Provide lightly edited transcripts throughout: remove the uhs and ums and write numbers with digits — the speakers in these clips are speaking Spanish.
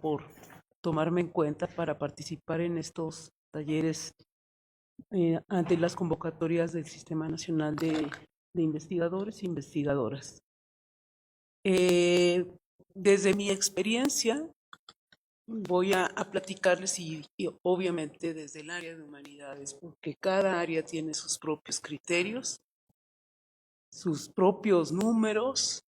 por tomarme en cuenta para participar en estos talleres ante las convocatorias del Sistema Nacional de Investigadores e Investigadoras. Desde mi experiencia, voy a platicarles y obviamente desde el área de humanidades, porque cada área tiene sus propios criterios, sus propios números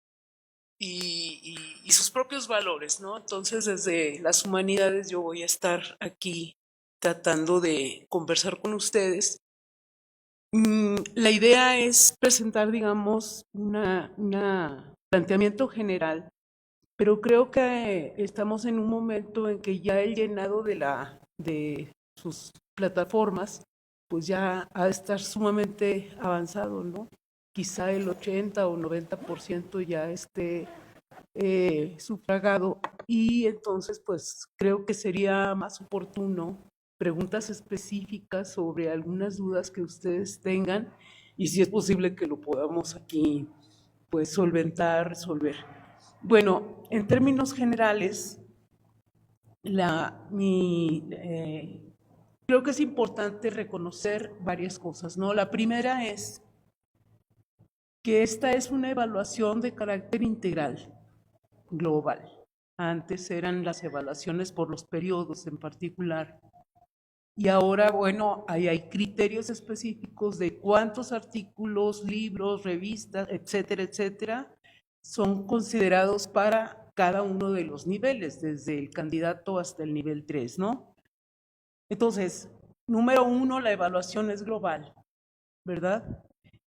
y sus propios valores, ¿no? Entonces, desde las humanidades yo voy a estar aquí tratando de conversar con ustedes. La idea es presentar, digamos, un planteamiento general, pero creo que estamos en un momento en que ya el llenado de sus plataformas, pues ya ha de estar sumamente avanzado, ¿no? Quizá el 80 o 90% ya esté sufragado, y entonces pues creo que sería más oportuno preguntas específicas sobre algunas dudas que ustedes tengan y si es posible que lo podamos aquí pues solventar, resolver. Bueno, en términos generales, creo que es importante reconocer varias cosas, ¿no? La primera es que esta es una evaluación de carácter integral, global. Antes eran las evaluaciones por los periodos en particular. Y ahora, bueno, hay criterios específicos de cuántos artículos, libros, revistas, etcétera, etcétera, son considerados para cada uno de los niveles, desde el candidato hasta el nivel 3, ¿no? Entonces, número 1, la evaluación es global, ¿verdad?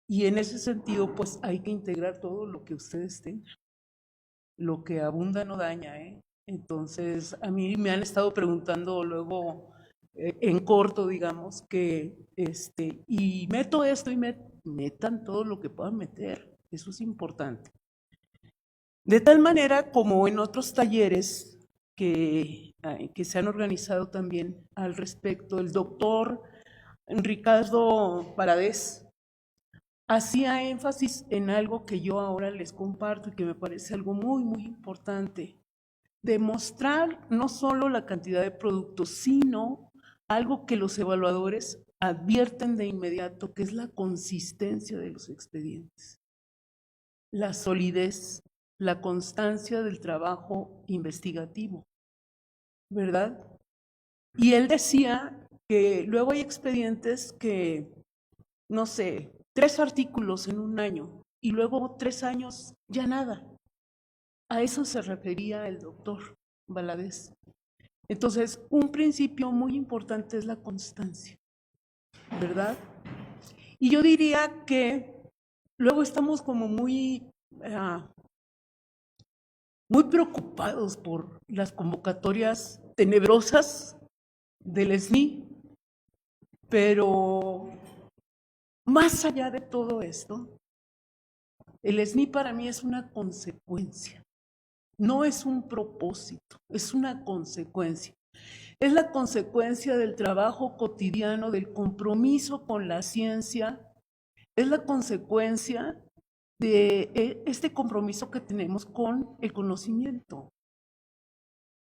Y en ese sentido, pues hay que integrar todo lo que ustedes tengan. Lo que abunda no daña, ¿eh? Entonces, a mí me han estado preguntando luego en corto, digamos, y meto esto y metan todo lo que puedan meter. Eso es importante. De tal manera como en otros talleres que se han organizado también al respecto, el doctor Ricardo Paradés hacía énfasis en algo que yo ahora les comparto y que me parece algo muy, muy importante. Demostrar no solo la cantidad de productos, sino algo que los evaluadores advierten de inmediato, que es la consistencia de los expedientes, la solidez, la constancia del trabajo investigativo, ¿verdad? Y él decía que luego hay expedientes que, no sé, 3 artículos en un año y luego 3 años ya nada. A eso se refería el doctor Valadez. Entonces, un principio muy importante es la constancia, ¿verdad? Y yo diría que luego estamos como muy preocupados por las convocatorias tenebrosas del SNI, pero más allá de todo esto, el SNI para mí es una consecuencia, no es un propósito, es una consecuencia. Es la consecuencia del trabajo cotidiano, del compromiso con la ciencia, es la consecuencia de este compromiso que tenemos con el conocimiento.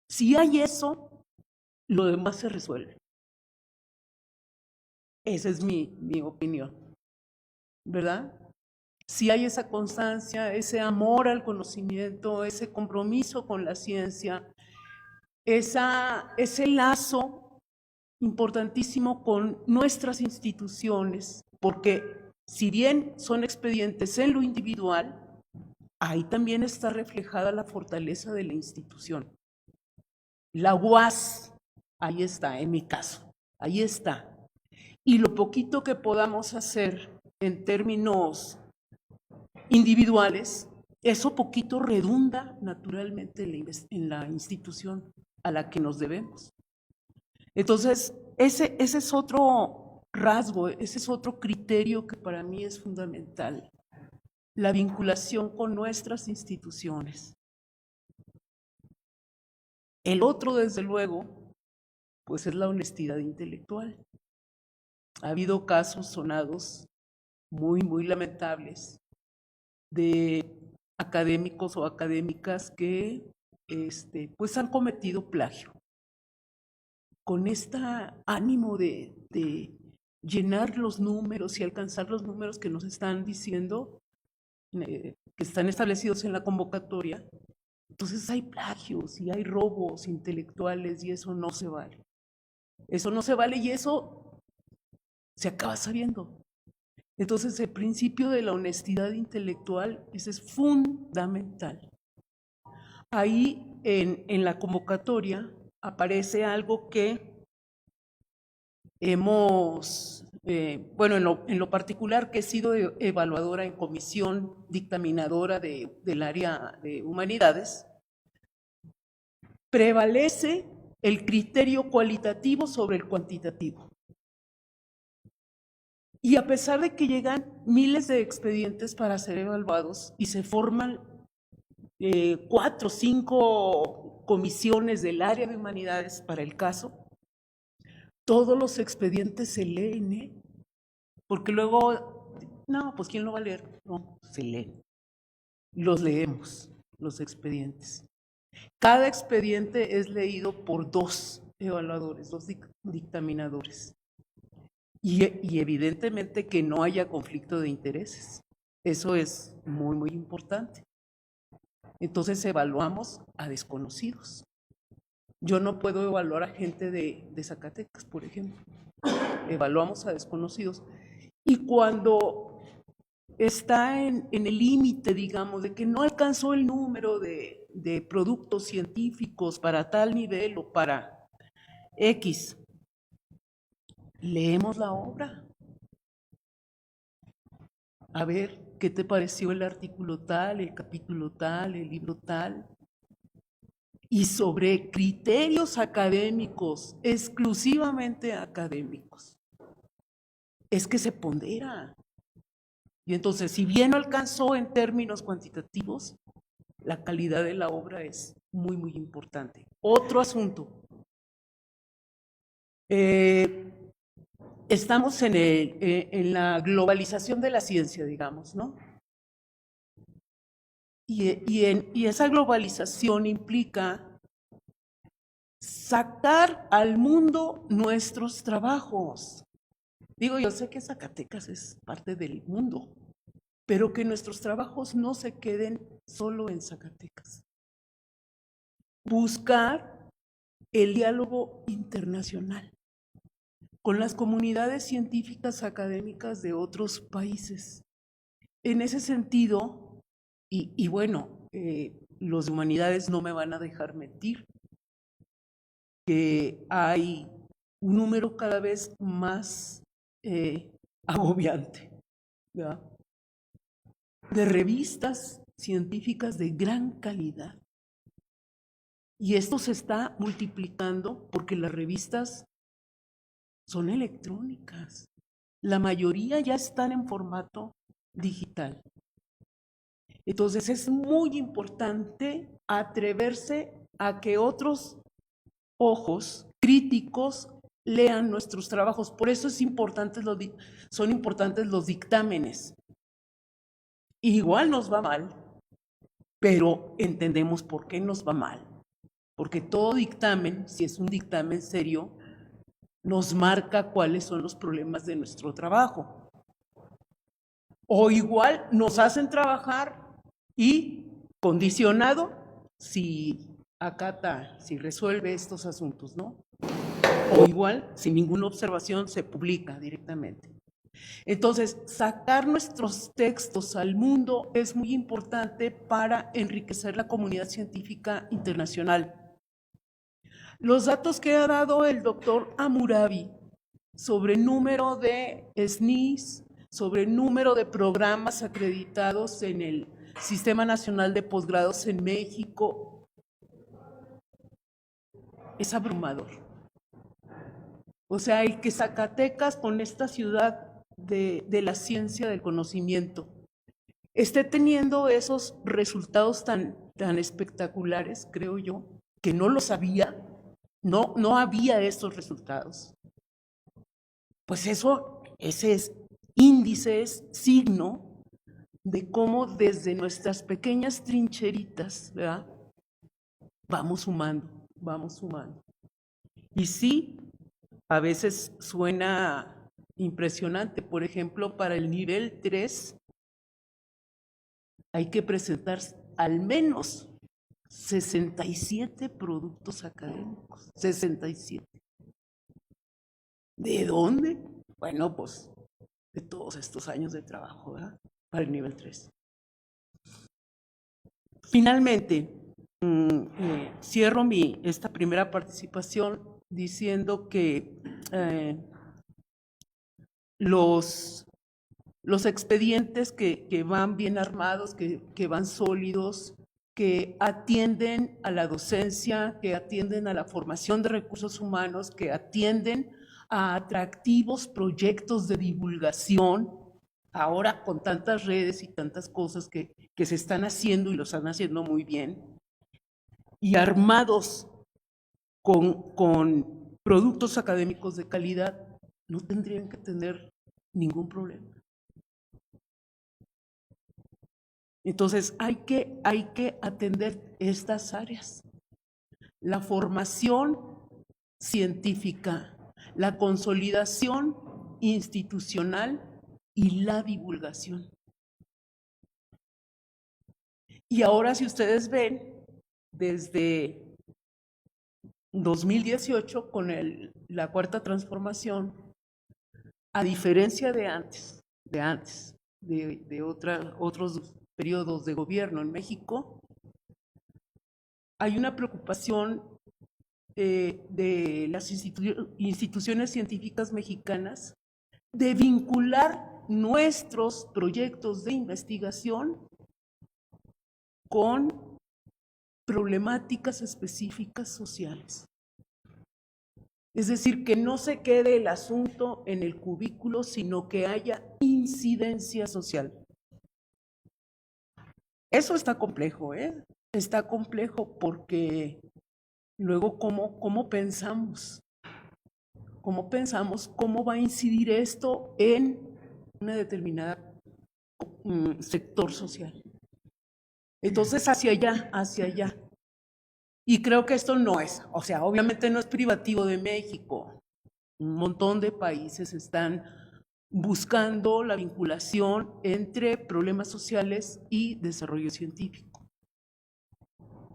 Si hay eso, lo demás se resuelve. Esa es mi opinión, ¿verdad? Si hay esa constancia, ese amor al conocimiento, ese compromiso con la ciencia, ese lazo importantísimo con nuestras instituciones, porque si bien son expedientes en lo individual, ahí también está reflejada la fortaleza de la institución. La UAS, ahí está, en mi caso, ahí está. Y lo poquito que podamos hacer en términos individuales, eso poquito redunda naturalmente en la institución a la que nos debemos. Entonces, ese es otro rasgo, ese es otro criterio que para mí es fundamental, la vinculación con nuestras instituciones. El otro, desde luego, pues es la honestidad intelectual. Ha habido casos sonados muy, muy lamentables de académicos o académicas que pues han cometido plagio. Con este ánimo de llenar los números y alcanzar los números que nos están diciendo, que están establecidos en la convocatoria, entonces hay plagios y hay robos intelectuales y eso no se vale. Eso no se vale y eso se acaba sabiendo. Entonces el principio de la honestidad intelectual, ese es fundamental. Ahí en la convocatoria aparece algo que hemos, bueno, en lo particular que he sido evaluadora en comisión dictaminadora del área de humanidades, prevalece el criterio cualitativo sobre el cuantitativo. Y a pesar de que llegan miles de expedientes para ser evaluados y se forman 4 o 5 comisiones del área de humanidades para el caso, todos los expedientes se leen, porque luego, no, pues ¿quién lo va a leer? No, se leen. Los leemos, los expedientes. Cada expediente es leído por 2 evaluadores, 2 dictaminadores. Y evidentemente que no haya conflicto de intereses. Eso es muy, muy importante. Entonces evaluamos a desconocidos. Yo no puedo evaluar a gente de Zacatecas, por ejemplo. Evaluamos a desconocidos. Y cuando está en el límite, digamos, de que no alcanzó el número de productos científicos para tal nivel o para X, leemos la obra. A ver, ¿qué te pareció el artículo tal, el capítulo tal, el libro tal? Y sobre criterios académicos, exclusivamente académicos, es que se pondera. Y entonces, si bien no alcanzó en términos cuantitativos, la calidad de la obra es muy, muy importante. Otro asunto. Estamos en la globalización de la ciencia, digamos, ¿no? Y esa globalización implica sacar al mundo nuestros trabajos. Digo, yo sé que Zacatecas es parte del mundo, pero que nuestros trabajos no se queden solo en Zacatecas. Buscar el diálogo internacional con las comunidades científicas académicas de otros países. En ese sentido, y bueno, los de humanidades no me van a dejar mentir, que hay un número cada vez más agobiante, ¿verdad?, de revistas científicas de gran calidad. Y esto se está multiplicando porque las revistas son electrónicas. La mayoría ya están en formato digital. Entonces es muy importante atreverse a que otros ojos críticos lean nuestros trabajos. Por eso son importantes los dictámenes. Igual nos va mal, pero entendemos por qué nos va mal. Porque todo dictamen, si es un dictamen serio, nos marca cuáles son los problemas de nuestro trabajo. O igual nos hacen trabajar y condicionado si acata, si resuelve estos asuntos, ¿no? O igual, sin ninguna observación, se publica directamente. Entonces, sacar nuestros textos al mundo es muy importante para enriquecer la comunidad científica internacional. Los datos que ha dado el doctor Hammurabi sobre número de SNIs, sobre número de programas acreditados en el Sistema Nacional de Posgrados en México, es abrumador. O sea, el que Zacatecas, con esta ciudad de la ciencia del conocimiento, esté teniendo esos resultados tan espectaculares, creo yo, que no lo sabía, no había esos resultados. Pues ese es índice, es signo de cómo desde nuestras pequeñas trincheritas, ¿verdad?, vamos sumando, vamos sumando. Y sí, a veces suena impresionante. Por ejemplo, para el nivel 3 hay que presentar al menos 67 productos académicos. 67. ¿De dónde? Bueno, pues de todos estos años de trabajo, ¿verdad? Para el nivel 3. Finalmente, cierro esta primera participación diciendo que los expedientes que van bien armados, que van sólidos, que atienden a la docencia, que atienden a la formación de recursos humanos, que atienden a atractivos proyectos de divulgación, ahora con tantas redes y tantas cosas que se están haciendo y lo están haciendo muy bien, y armados con productos académicos de calidad, no tendrían que tener ningún problema. Entonces hay que atender estas áreas. La formación científica, la consolidación institucional y la divulgación. Y ahora, si ustedes ven, desde 2018 con la cuarta transformación, a diferencia de antes, de otros periodos de gobierno en México, hay una preocupación de las instituciones científicas mexicanas de vincular nuestros proyectos de investigación con problemáticas específicas sociales. Es decir, que no se quede el asunto en el cubículo, sino que haya incidencia social. Eso está complejo, ¿eh? Está complejo porque luego, ¿cómo pensamos? ¿Cómo pensamos? ¿Cómo va a incidir esto en una determinada sector social? Entonces, hacia allá, hacia allá. Y creo que esto no es, o sea, obviamente no es privativo de México. Un montón de países están buscando la vinculación entre problemas sociales y desarrollo científico.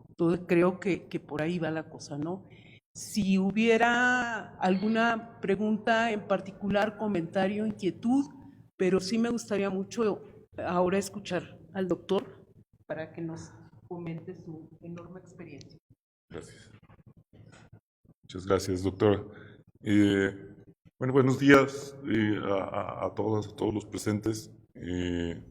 Entonces creo que por ahí va la cosa, ¿no? Si hubiera alguna pregunta en particular, comentario, inquietud, pero sí me gustaría mucho ahora escuchar al doctor para que nos comente su enorme experiencia. Gracias. Muchas gracias, doctora. Bueno, buenos días a todas, a todos los presentes. De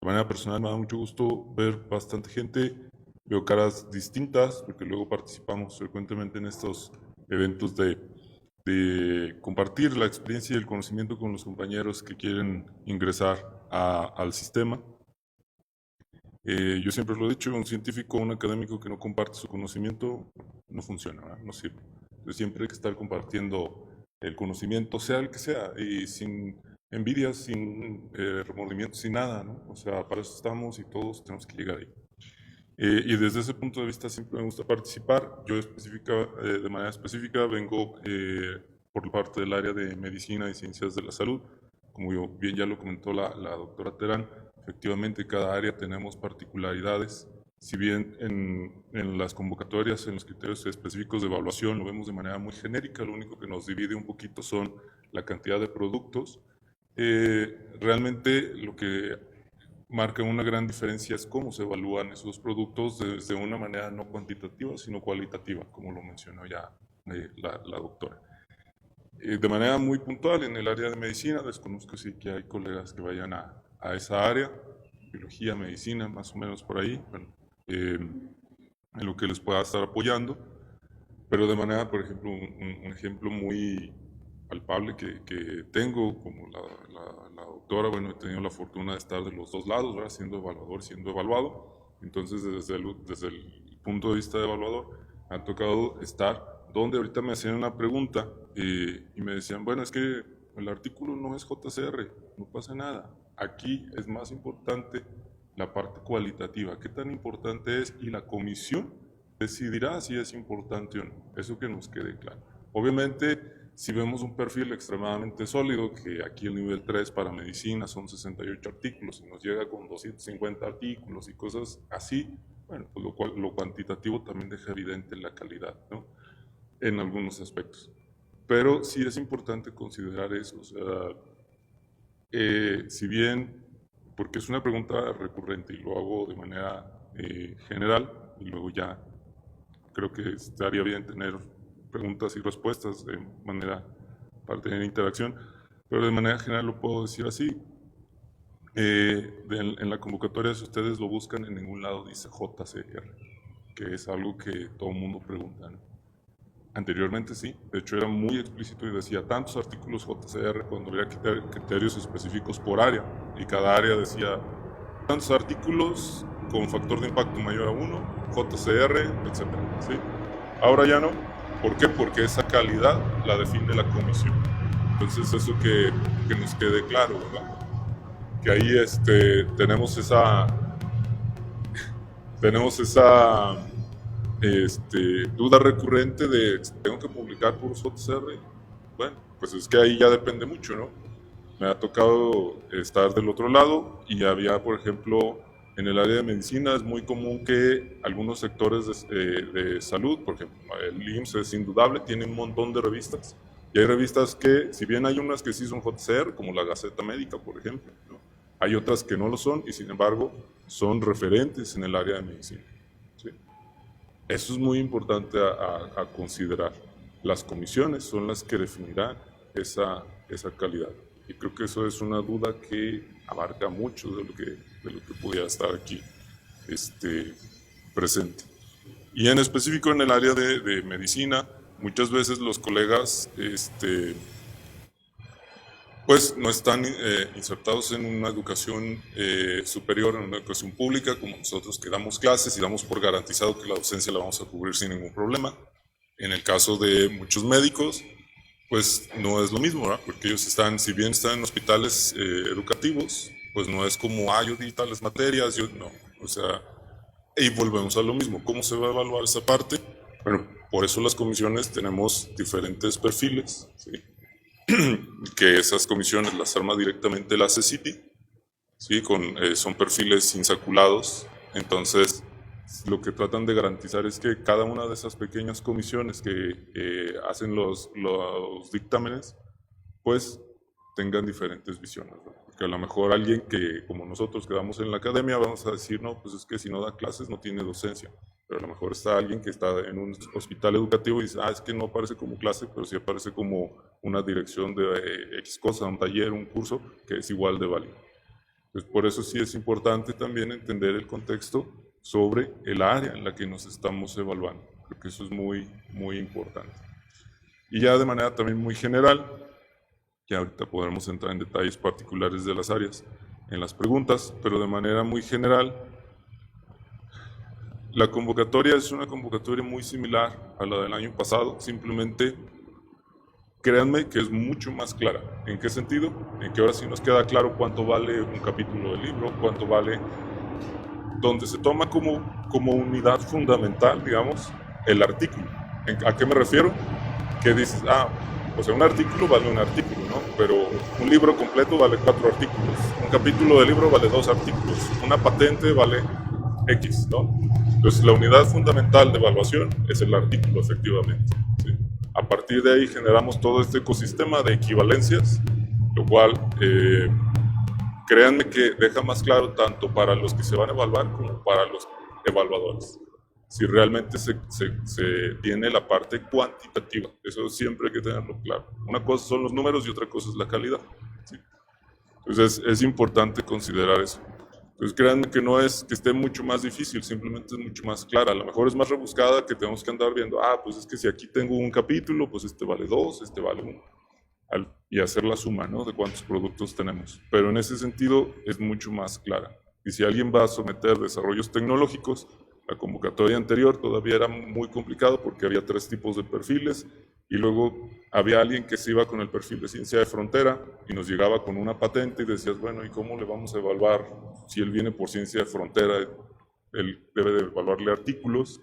manera personal me da mucho gusto ver bastante gente. Veo caras distintas, porque luego participamos frecuentemente en estos eventos de compartir la experiencia y el conocimiento con los compañeros que quieren ingresar al sistema. Yo siempre lo he dicho, un científico o un académico que no comparte su conocimiento no funciona, ¿verdad? No sirve. Entonces siempre hay que estar compartiendo el conocimiento, sea el que sea, y sin envidias, sin remordimientos, sin nada, ¿no? O sea, para eso estamos y todos tenemos que llegar ahí. Y desde ese punto de vista siempre me gusta participar. Yo de manera específica vengo por parte del área de medicina y ciencias de la salud. Como bien ya lo comentó la doctora Terán, efectivamente cada área tenemos particularidades. Si bien en las convocatorias, en los criterios específicos de evaluación lo vemos de manera muy genérica, lo único que nos divide un poquito son la cantidad de productos. Realmente lo que marca una gran diferencia es cómo se evalúan esos productos de una manera no cuantitativa, sino cualitativa, como lo mencionó ya la doctora. De manera muy puntual, en el área de medicina, desconozco si que hay colegas que vayan a esa área, biología, medicina, más o menos por ahí, bueno, en lo que les pueda estar apoyando, pero de manera, por ejemplo, un ejemplo muy palpable que tengo, como la doctora, bueno, he tenido la fortuna de estar de los dos lados, ¿verdad? Siendo evaluador, siendo evaluado. Entonces, desde el punto de vista de evaluador, me ha tocado estar donde ahorita me hacían una pregunta y me decían, bueno, es que el artículo no es JCR, no pasa nada. Aquí es más importante la parte cualitativa, qué tan importante es, y la comisión decidirá si es importante o no, eso que nos quede claro. Obviamente, si vemos un perfil extremadamente sólido, que aquí el nivel 3 para medicina son 68 artículos y nos llega con 250 artículos y cosas así, bueno, pues lo cuantitativo también deja evidente la calidad, ¿no? En algunos aspectos. Pero sí es importante considerar eso, o sea, si bien, porque es una pregunta recurrente y lo hago de manera general y luego ya creo que estaría bien tener preguntas y respuestas de manera para tener interacción, pero de manera general lo puedo decir así. En la convocatoria, si ustedes lo buscan, en ningún lado dice JCR, que es algo que todo el mundo pregunta, ¿no? Anteriormente sí, de hecho era muy explícito y decía tantos artículos JCR cuando había criterios específicos por área, y cada área decía tantos artículos con factor de impacto mayor a 1, JCR, etc. ¿Sí? Ahora ya no. ¿Por qué? Porque esa calidad la define la comisión. Entonces eso que nos quede claro, ¿verdad? Que ahí tenemos esa duda recurrente de ¿tengo que publicar por JCR? Bueno, pues es que ahí ya depende mucho, ¿no? Me ha tocado estar del otro lado y había, por ejemplo, en el área de medicina es muy común que algunos sectores de salud, por ejemplo, el IMSS es indudable, tiene un montón de revistas. Y hay revistas que, si bien hay unas que sí son JCR, como la Gaceta Médica, por ejemplo, ¿no? Hay otras que no lo son y, sin embargo, son referentes en el área de medicina. ¿Sí? Eso es muy importante a considerar. Las comisiones son las que definirán esa calidad. Y creo que eso es una duda que abarca mucho de lo que pudiera estar aquí presente. Y en específico en el área de medicina, muchas veces los colegas pues no están insertados en una educación superior, en una educación pública, como nosotros que damos clases y damos por garantizado que la docencia la vamos a cubrir sin ningún problema. En el caso de muchos médicos, pues no es lo mismo, ¿verdad? Porque ellos están, si bien están en hospitales educativos, pues no es como, yo di tales materias, no, o sea, y volvemos a lo mismo. ¿Cómo se va a evaluar esa parte? Bueno, por eso las comisiones tenemos diferentes perfiles, ¿sí? Que esas comisiones las arma directamente la CECITI, ¿sí? Son perfiles insaculados, entonces lo que tratan de garantizar es que cada una de esas pequeñas comisiones que hacen los dictámenes, pues tengan diferentes visiones, ¿no? Porque a lo mejor alguien que, como nosotros quedamos en la academia, vamos a decir, no, pues es que si no da clases no tiene docencia. Pero a lo mejor está alguien que está en un hospital educativo y dice, es que no aparece como clase, pero sí aparece como una dirección de X cosa, un taller, un curso, que es igual de válido. Entonces, por eso sí es importante también entender el contexto sobre el área en la que nos estamos evaluando, porque eso es muy, muy importante. Y ya de manera también muy general, que ahorita podremos entrar en detalles particulares de las áreas en las preguntas, pero de manera muy general, la convocatoria es una convocatoria muy similar a la del año pasado, simplemente créanme que es mucho más clara. ¿En qué sentido? En que ahora sí nos queda claro cuánto vale un capítulo del libro, cuánto vale, donde se toma como unidad fundamental, digamos, el artículo. ¿A qué me refiero? Que dices, o sea, un artículo vale un artículo, ¿no? Pero un libro completo vale 4 artículos. Un capítulo de libro vale 2 artículos. Una patente vale X, ¿no? Entonces, la unidad fundamental de evaluación es el artículo, efectivamente, ¿sí? A partir de ahí generamos todo este ecosistema de equivalencias, lo cual, créanme que deja más claro tanto para los que se van a evaluar como para los evaluadores. Si realmente se tiene la parte cuantitativa. Eso siempre hay que tenerlo claro. Una cosa son los números y otra cosa es la calidad, ¿sí? Entonces es importante considerar eso. Entonces créanme que no es que esté mucho más difícil, simplemente es mucho más clara. A lo mejor es más rebuscada que tenemos que andar viendo, pues es que si aquí tengo un capítulo, pues este vale 2, este vale 1. Y hacer la suma, ¿no?, de cuántos productos tenemos. Pero en ese sentido es mucho más clara. Y si alguien va a someter desarrollos tecnológicos, la convocatoria anterior todavía era muy complicado porque había 3 tipos de perfiles y luego había alguien que se iba con el perfil de ciencia de frontera y nos llegaba con una patente y decías, bueno, ¿y cómo le vamos a evaluar? Si él viene por ciencia de frontera, él debe de evaluarle artículos.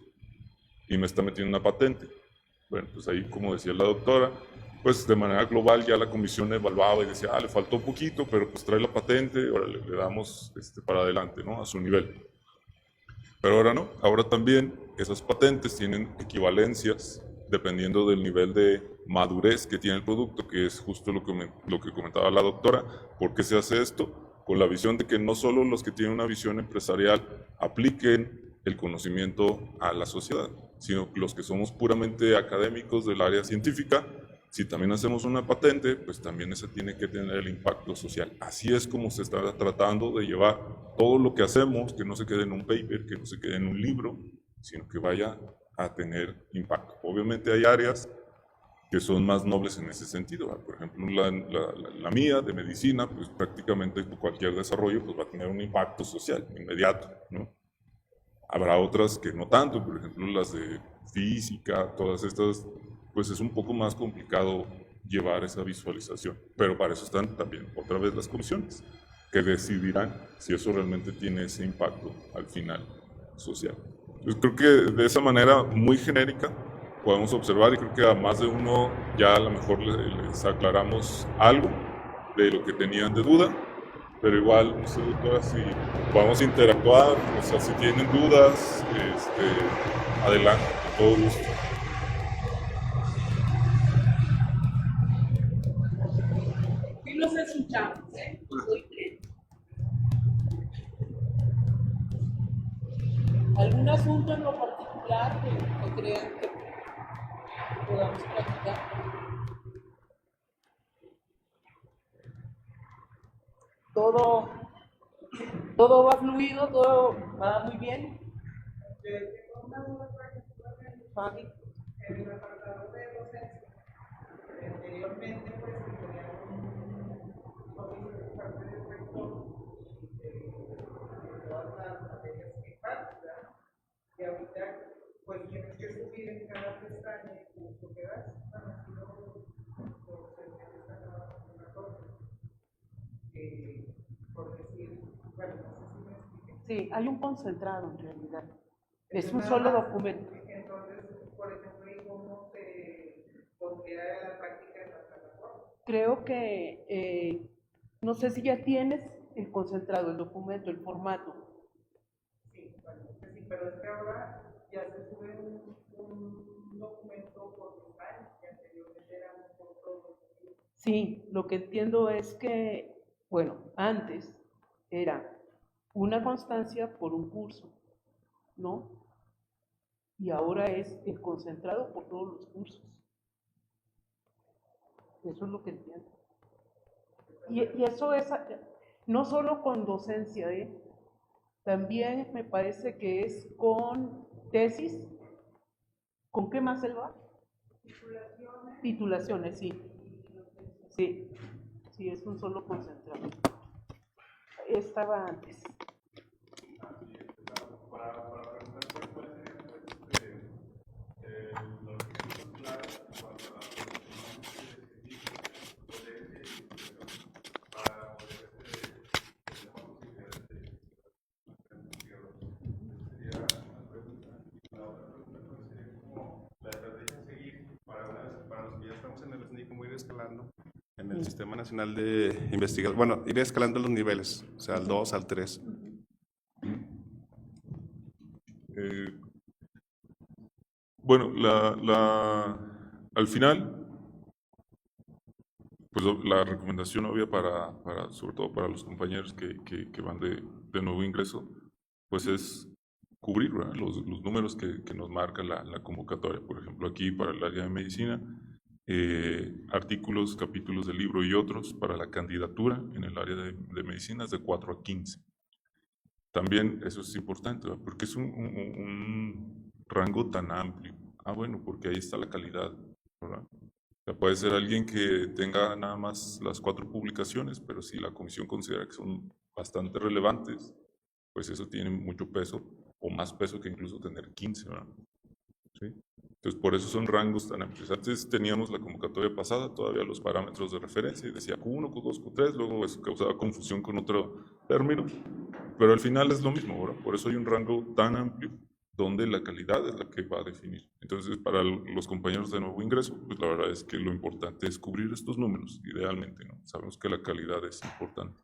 y me está metiendo una patente. Bueno, pues ahí, como decía la doctora, pues de manera global ya la comisión evaluaba y decía, le faltó poquito, pero pues trae la patente, ahora le damos para adelante, ¿no? A su nivel. Pero ahora no, ahora también esas patentes tienen equivalencias dependiendo del nivel de madurez que tiene el producto, que es justo lo que comentaba la doctora. ¿Por qué se hace esto? Con la visión de que no solo los que tienen una visión empresarial apliquen el conocimiento a la sociedad, sino los que somos puramente académicos del área científica, si también hacemos una patente, pues también esa tiene que tener el impacto social. Así es como se está tratando de llevar todo lo que hacemos, que no se quede en un paper, que no se quede en un libro, sino que vaya a tener impacto. Obviamente hay áreas que son más nobles en ese sentido. Por ejemplo, la mía de medicina, pues prácticamente cualquier desarrollo pues, va a tener un impacto social inmediato, ¿no? Habrá otras que no tanto, por ejemplo, las de física, todas estas, pues es un poco más complicado llevar esa visualización. Pero para eso están también otra vez las comisiones, que decidirán si eso realmente tiene ese impacto al final social. Yo creo que de esa manera muy genérica podemos observar, y creo que a más de uno ya a lo mejor les aclaramos algo de lo que tenían de duda, pero igual, no sé, doctora, si vamos a interactuar, o sea, si tienen dudas, adelante, con todo gusto. Sí los escuchamos, ¿eh? Muy bien. ¿Algún asunto en lo particular que crean que podamos platicar? Todo va fluido, todo va muy bien. Fabi. En el apartado de docencia, anteriormente pues tenía un oficio por parte del rector de todas las materias que imparten, ¿verdad? Y ahorita pues tienes que subir en cada pestaña el curso que das. Bueno, así lo se está una cosa. Por decir, bueno, no sé si me expliqué. Sí, hay un concentrado en realidad. Es un Entonces, solo nada más, documento. Entonces, por ejemplo, ¿y cómo se pondría a la práctica en la plataforma? Creo que, no sé si ya tienes el concentrado, el documento, el formato. Sí, bueno, pues sí, pero es que ahora ya se sube un documento por pestañas, que anteriormente era por todos. Sí, lo que entiendo es que, bueno, antes era una constancia por un curso, ¿no? Y ahora es el concentrado por todos los cursos. Eso es lo que entiendo. Y eso es no solo con docencia, también me parece que es con tesis. ¿Con qué más él va? Titulaciones. Titulaciones, sí. Sí, sí, es un solo concentrado. Estaba antes. En el Sistema Nacional de Investigación, bueno, ir escalando los niveles, o sea, al 2, al 3. Bueno, al final, pues la recomendación obvia sobre todo para los compañeros que van de nuevo ingreso, pues es cubrir, ¿verdad? Los números que nos marca la convocatoria. Por ejemplo, aquí para el área de medicina, artículos, capítulos del libro y otros para la candidatura en el área de medicina es de 4 a 15. También eso es importante, ¿verdad? Porque es un rango tan amplio. Bueno, porque ahí está la calidad, ¿verdad? O sea, puede ser alguien que tenga nada más las 4 publicaciones, pero si la comisión considera que son bastante relevantes, pues eso tiene mucho peso, o más peso que incluso tener 15, ¿verdad? ¿Sí? Entonces, por eso son rangos tan amplios. Antes teníamos la convocatoria pasada, todavía los parámetros de referencia, y decía Q1, Q2, Q3, luego eso causaba confusión con otro término, pero al final es lo mismo, ¿verdad? Por eso hay un rango tan amplio donde la calidad es la que va a definir. Entonces, para los compañeros de nuevo ingreso, pues la verdad es que lo importante es cubrir estos números, idealmente, ¿no? Sabemos que la calidad es importante.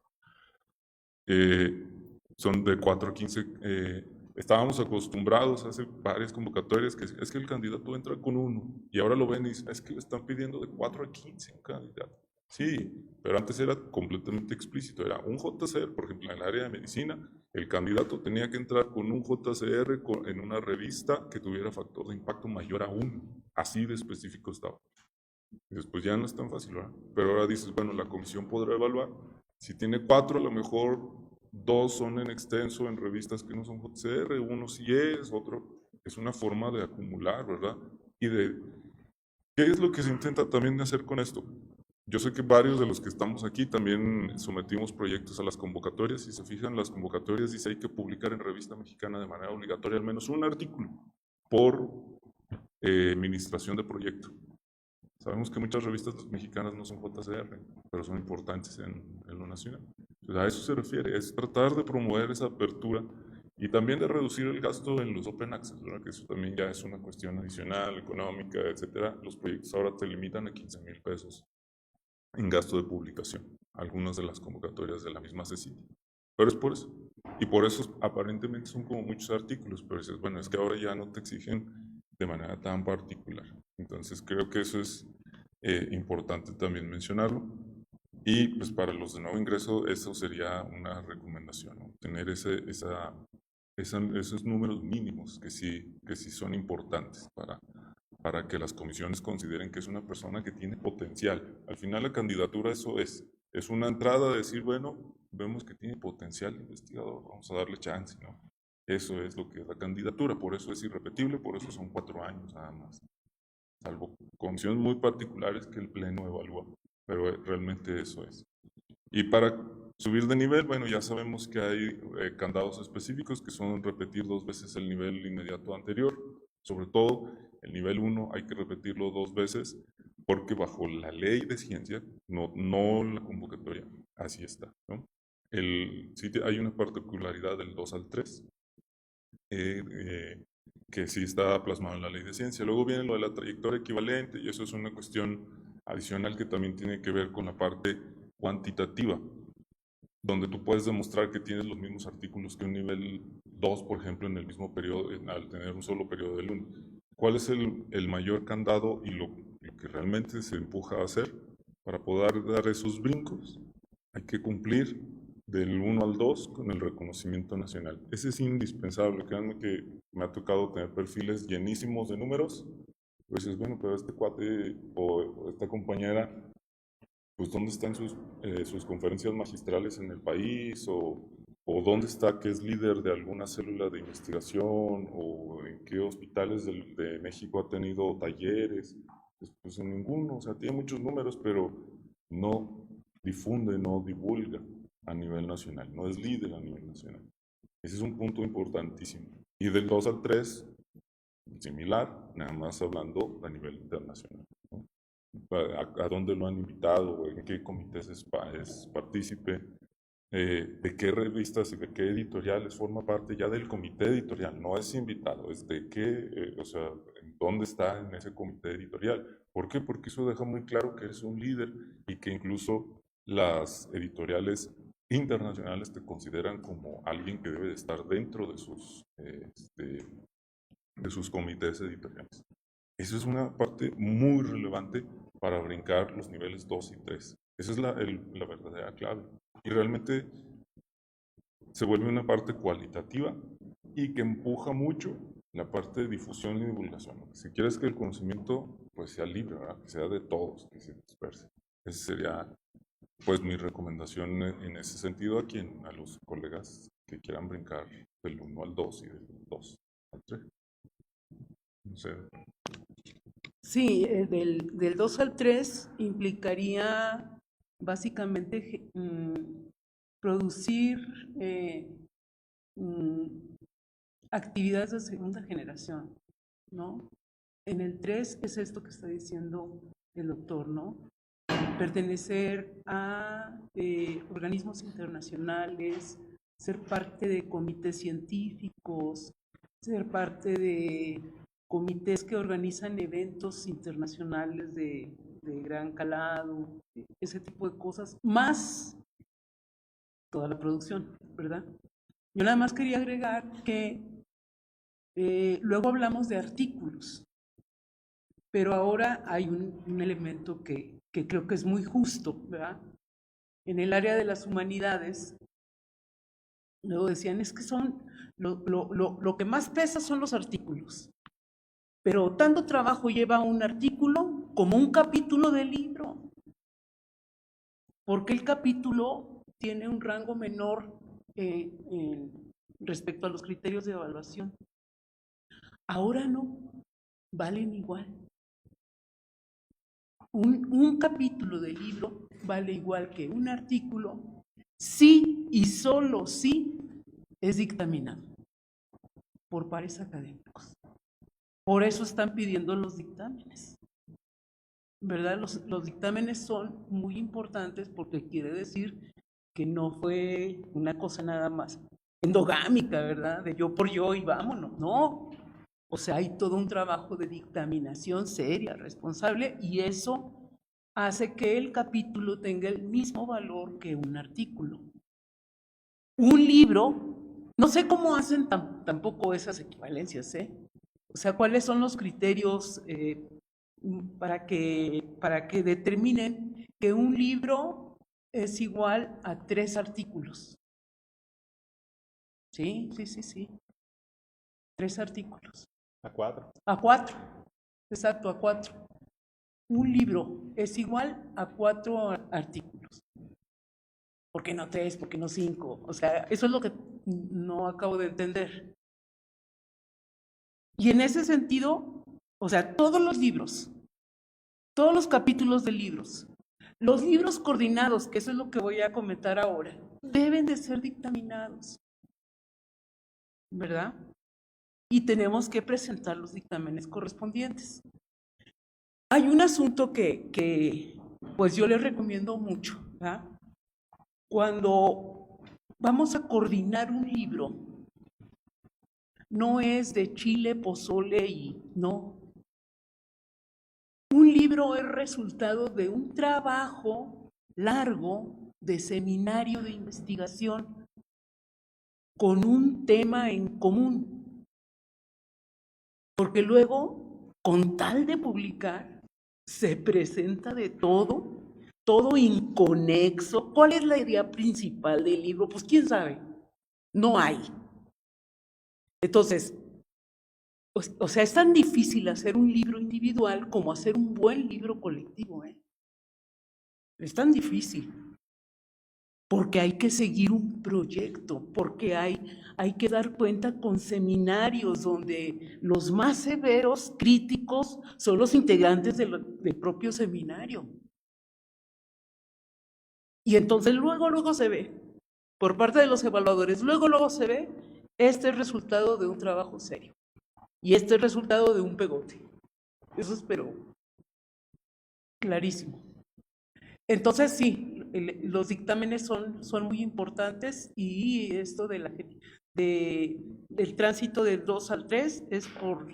Son de 4 a 15. Estábamos acostumbrados hace varias convocatorias que es que el candidato entra con 1 y ahora lo ven y dicen, es que le están pidiendo de 4 a 15 un candidato. Sí, pero antes era completamente explícito, era un JCR, por ejemplo, en el área de medicina, el candidato tenía que entrar con un JCR en una revista que tuviera factor de impacto mayor a 1, así de específico estaba. Y después ya no es tan fácil, ¿verdad? Pero ahora dices, bueno, la comisión podrá evaluar, si tiene 4, a lo mejor 2 son en extenso en revistas que no son JCR, 1 sí es, otro es una forma de acumular, ¿verdad? Y de, ¿qué es lo que se intenta también hacer con esto? Yo sé que varios de los que estamos aquí también sometimos proyectos a las convocatorias. Si se fijan, las convocatorias dice hay que publicar en Revista Mexicana de manera obligatoria al menos un artículo por administración de proyecto. Sabemos que muchas revistas mexicanas no son JCR, pero son importantes en lo nacional. Entonces, a eso se refiere, es tratar de promover esa apertura y también de reducir el gasto en los open access, ¿verdad? Que eso también ya es una cuestión adicional, económica, etcétera. Los proyectos ahora te limitan a 15,000 pesos en gasto de publicación, algunas de las convocatorias de la misma CECITI. Pero es por eso. Y por eso aparentemente son como muchos artículos, pero dices, bueno, es que ahora ya no te exigen de manera tan particular. Entonces creo que eso es importante también mencionarlo. Y pues para los de nuevo ingreso, eso sería una recomendación, ¿no? Tener esos números mínimos que sí son importantes para que las comisiones consideren que es una persona que tiene potencial. Al final la candidatura eso es una entrada a decir, bueno, vemos que tiene potencial investigador, vamos a darle chance, ¿no? Eso es lo que es la candidatura, por eso es irrepetible, por eso son 4 años nada más, salvo comisiones muy particulares que el Pleno evalúa, pero realmente eso es. Y para subir de nivel, bueno, ya sabemos que hay candados específicos que son repetir 2 veces el nivel inmediato anterior. Sobre todo, el nivel 1 hay que repetirlo 2 veces porque bajo la ley de ciencia, no la convocatoria, así está, ¿no? Sí hay una particularidad del 2 al 3, que sí está plasmado en la ley de ciencia. Luego viene lo de la trayectoria equivalente y eso es una cuestión adicional que también tiene que ver con la parte cuantitativa, donde tú puedes demostrar que tienes los mismos artículos que un nivel 2, por ejemplo, en el mismo periodo, al tener un solo periodo del 1. ¿Cuál es el mayor candado y lo que realmente se empuja a hacer para poder dar esos brincos? Hay que cumplir del 1 al 2 con el reconocimiento nacional. Ese es indispensable. Créanme que me ha tocado tener perfiles llenísimos de números. Pues dices, bueno, pero este cuate o esta compañera, pues dónde están sus conferencias magistrales en el país, o dónde está que es líder de alguna célula de investigación, o en qué hospitales de México ha tenido talleres. Pues en ninguno, o sea, tiene muchos números, pero no difunde, no divulga a nivel nacional, no es líder a nivel nacional. Ese es un punto importantísimo. Y del 2 al 3, similar, nada más hablando a nivel internacional, ¿no? ¿A dónde lo han invitado? ¿En qué comités es partícipe? ¿De qué revistas y de qué editoriales forma parte ya del comité editorial? No es invitado, es de qué, o sea, dónde está en ese comité editorial. ¿Por qué? Porque eso deja muy claro que eres un líder y que incluso las editoriales internacionales te consideran como alguien que debe de estar dentro de sus comités editoriales. Eso es una parte muy relevante para brincar los niveles 2 y 3. Esa es la verdadera clave. Y realmente se vuelve una parte cualitativa y que empuja mucho la parte de difusión y divulgación. Si quieres que el conocimiento pues sea libre, ¿verdad? Que sea de todos, que se disperse. Esa sería pues mi recomendación en ese sentido a los colegas que quieran brincar del 1 al 2 y del 2 al 3. No sé. Sí, del 2 al 3 implicaría básicamente producir actividades de segunda generación, ¿no? En el 3 es esto que está diciendo el doctor, ¿no? Pertenecer a organismos internacionales, ser parte de comités científicos, ser parte de comités que organizan eventos internacionales de gran calado, ese tipo de cosas, más toda la producción, ¿verdad? Yo nada más quería agregar que luego hablamos de artículos, pero ahora hay un elemento que creo que es muy justo, ¿verdad? En el área de las humanidades, luego decían, es que son, lo que más pesa son los artículos, pero tanto trabajo lleva un artículo como un capítulo del libro, porque el capítulo tiene un rango menor respecto a los criterios de evaluación. Ahora no, valen igual. Un capítulo del libro vale igual que un artículo, sí y solo sí es dictaminado por pares académicos. Por eso están pidiendo los dictámenes, ¿verdad? Los dictámenes son muy importantes porque quiere decir que no fue una cosa nada más endogámica, ¿verdad? De yo por yo y vámonos, no. O sea, hay todo un trabajo de dictaminación seria, responsable, y eso hace que el capítulo tenga el mismo valor que un artículo. Un libro, no sé cómo hacen tampoco esas equivalencias, ¿eh? O sea, ¿cuáles son los criterios para que determinen que un libro es igual a 3 artículos? Sí. 3 artículos. A 4. A 4, exacto, a 4. Un libro es igual a 4 artículos. ¿Por qué no 3? ¿Por qué no 5? O sea, eso es lo que no acabo de entender. Y en ese sentido, o sea, todos los libros, todos los capítulos de libros, los libros coordinados, que eso es lo que voy a comentar ahora, deben de ser dictaminados, ¿verdad? Y tenemos que presentar los dictámenes correspondientes. Hay un asunto que pues yo les recomiendo mucho, ¿verdad? Cuando vamos a coordinar un libro, no es de chile, pozole y no. Un libro es resultado de un trabajo largo de seminario de investigación con un tema en común. Porque luego, con tal de publicar, se presenta de todo inconexo. ¿Cuál es la idea principal del libro? Pues quién sabe, no hay. Entonces, o sea, es tan difícil hacer un libro individual como hacer un buen libro colectivo, ¿eh? Es tan difícil, porque hay que seguir un proyecto, porque hay que dar cuenta con seminarios donde los más severos críticos son los integrantes del propio seminario. Y entonces luego se ve, por parte de los evaluadores, luego se ve, este es resultado de un trabajo serio. Y este es resultado de un pegote. Eso es, pero clarísimo. Entonces, sí, los dictámenes son muy importantes y esto del tránsito del 2 al 3 es por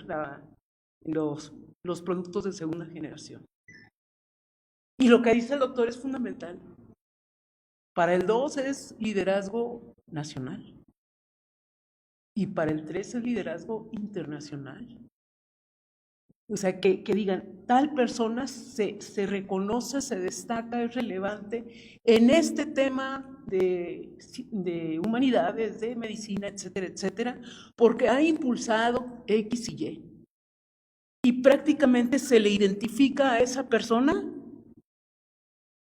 los productos de segunda generación. Y lo que dice el doctor es fundamental. Para el 2 es liderazgo nacional y para el 3 es liderazgo internacional. O sea, que digan, tal persona se reconoce, se destaca, es relevante en este tema de humanidades, de medicina, etcétera, etcétera, porque ha impulsado X y Y. Y prácticamente se le identifica a esa persona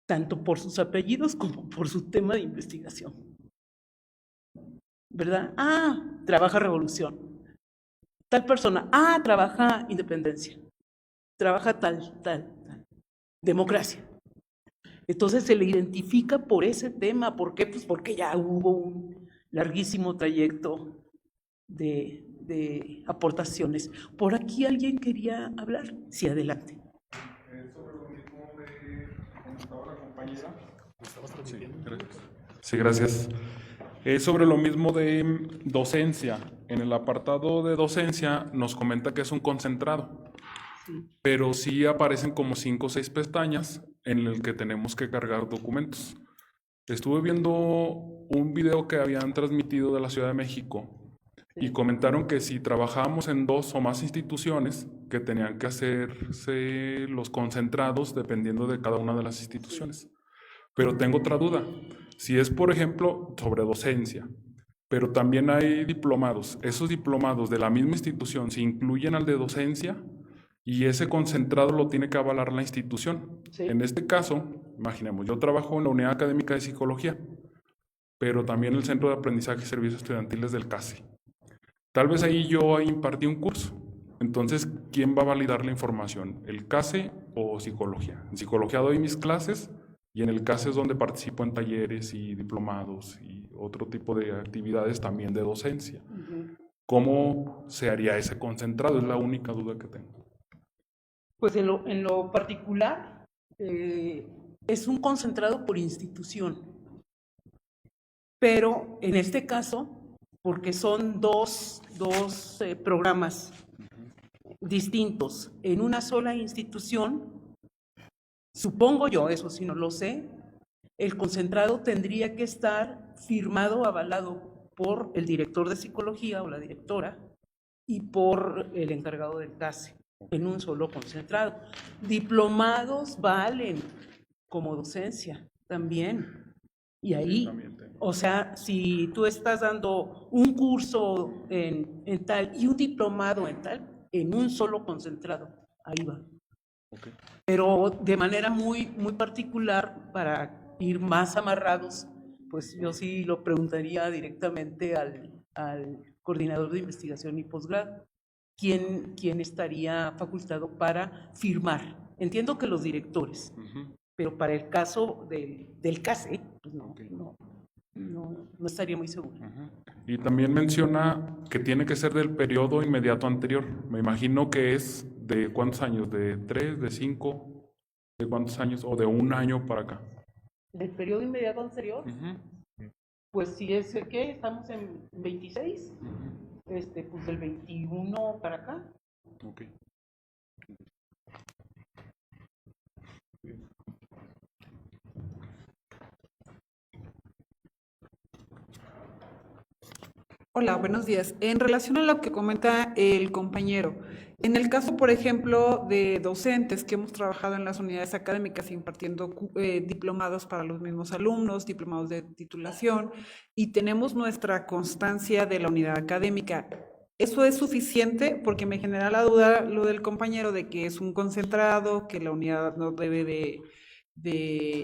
tanto por sus apellidos como por su tema de investigación. ¿Verdad? Trabaja revolución. Tal persona, trabaja independencia, trabaja tal, democracia. Entonces se le identifica por ese tema. ¿Por qué? Pues porque ya hubo un larguísimo trayecto de aportaciones. Por aquí alguien quería hablar. Sí, adelante. Sobre lo mismo de comentaba la compañera. Sí, gracias. Sobre lo mismo de docencia. en el apartado de docencia nos comenta que es un concentrado, pero sí aparecen como 5 o 6 pestañas en el que tenemos que cargar documentos. Estuve viendo un video que habían transmitido de la Ciudad de México y comentaron que si trabajábamos en 2 o más instituciones, que tenían que hacerse los concentrados dependiendo de cada una de las instituciones. Pero tengo otra duda. Si es, por ejemplo, sobre docencia, pero también hay diplomados, ¿esos diplomados de la misma institución se incluyen al de docencia? Y ese concentrado lo tiene que avalar la institución. Sí. En este caso, imaginemos, yo trabajo en la Unidad Académica de Psicología, pero también el Centro de Aprendizaje y Servicios Estudiantiles del CASE. Tal vez ahí yo impartí un curso. Entonces, ¿quién va a validar la información? ¿El CASE o psicología? En psicología doy mis clases y en el CASE es donde participo en talleres y diplomados y otro tipo de actividades también de docencia. ¿Cómo se haría ese concentrado? Es la única duda que tengo. Pues en lo particular, es un concentrado por institución, pero en este caso, porque son dos programas distintos en una sola institución, supongo yo, eso sí no lo sé, el concentrado tendría que estar firmado, avalado por el director de psicología o la directora y por el encargado del CASE, en un solo concentrado. Diplomados valen como docencia también. Y ahí, o sea, si tú estás dando un curso en tal y un diplomado en tal, en un solo concentrado, ahí va. Okay. Pero de manera muy, muy particular, para ir más amarrados, pues yo sí lo preguntaría directamente al coordinador de investigación y posgrado. ¿Quién estaría facultado para firmar? Entiendo que los directores, pero para el caso del CASE, pues no estaría muy seguro. Y también menciona que tiene que ser del periodo inmediato anterior. Me imagino que es de ¿cuántos años? ¿De 3, de 5? ¿De cuántos años? ¿O de un año para acá? ¿Del periodo inmediato anterior? Pues si es el que estamos en 26, pues del 21 para acá. Ok. Hola, buenos días. En relación a lo que comenta el compañero, en el caso, por ejemplo, de docentes que hemos trabajado en las unidades académicas impartiendo diplomados para los mismos alumnos, diplomados de titulación, y tenemos nuestra constancia de la unidad académica, ¿eso es suficiente? Porque me genera la duda lo del compañero de que es un concentrado, que la unidad no debe de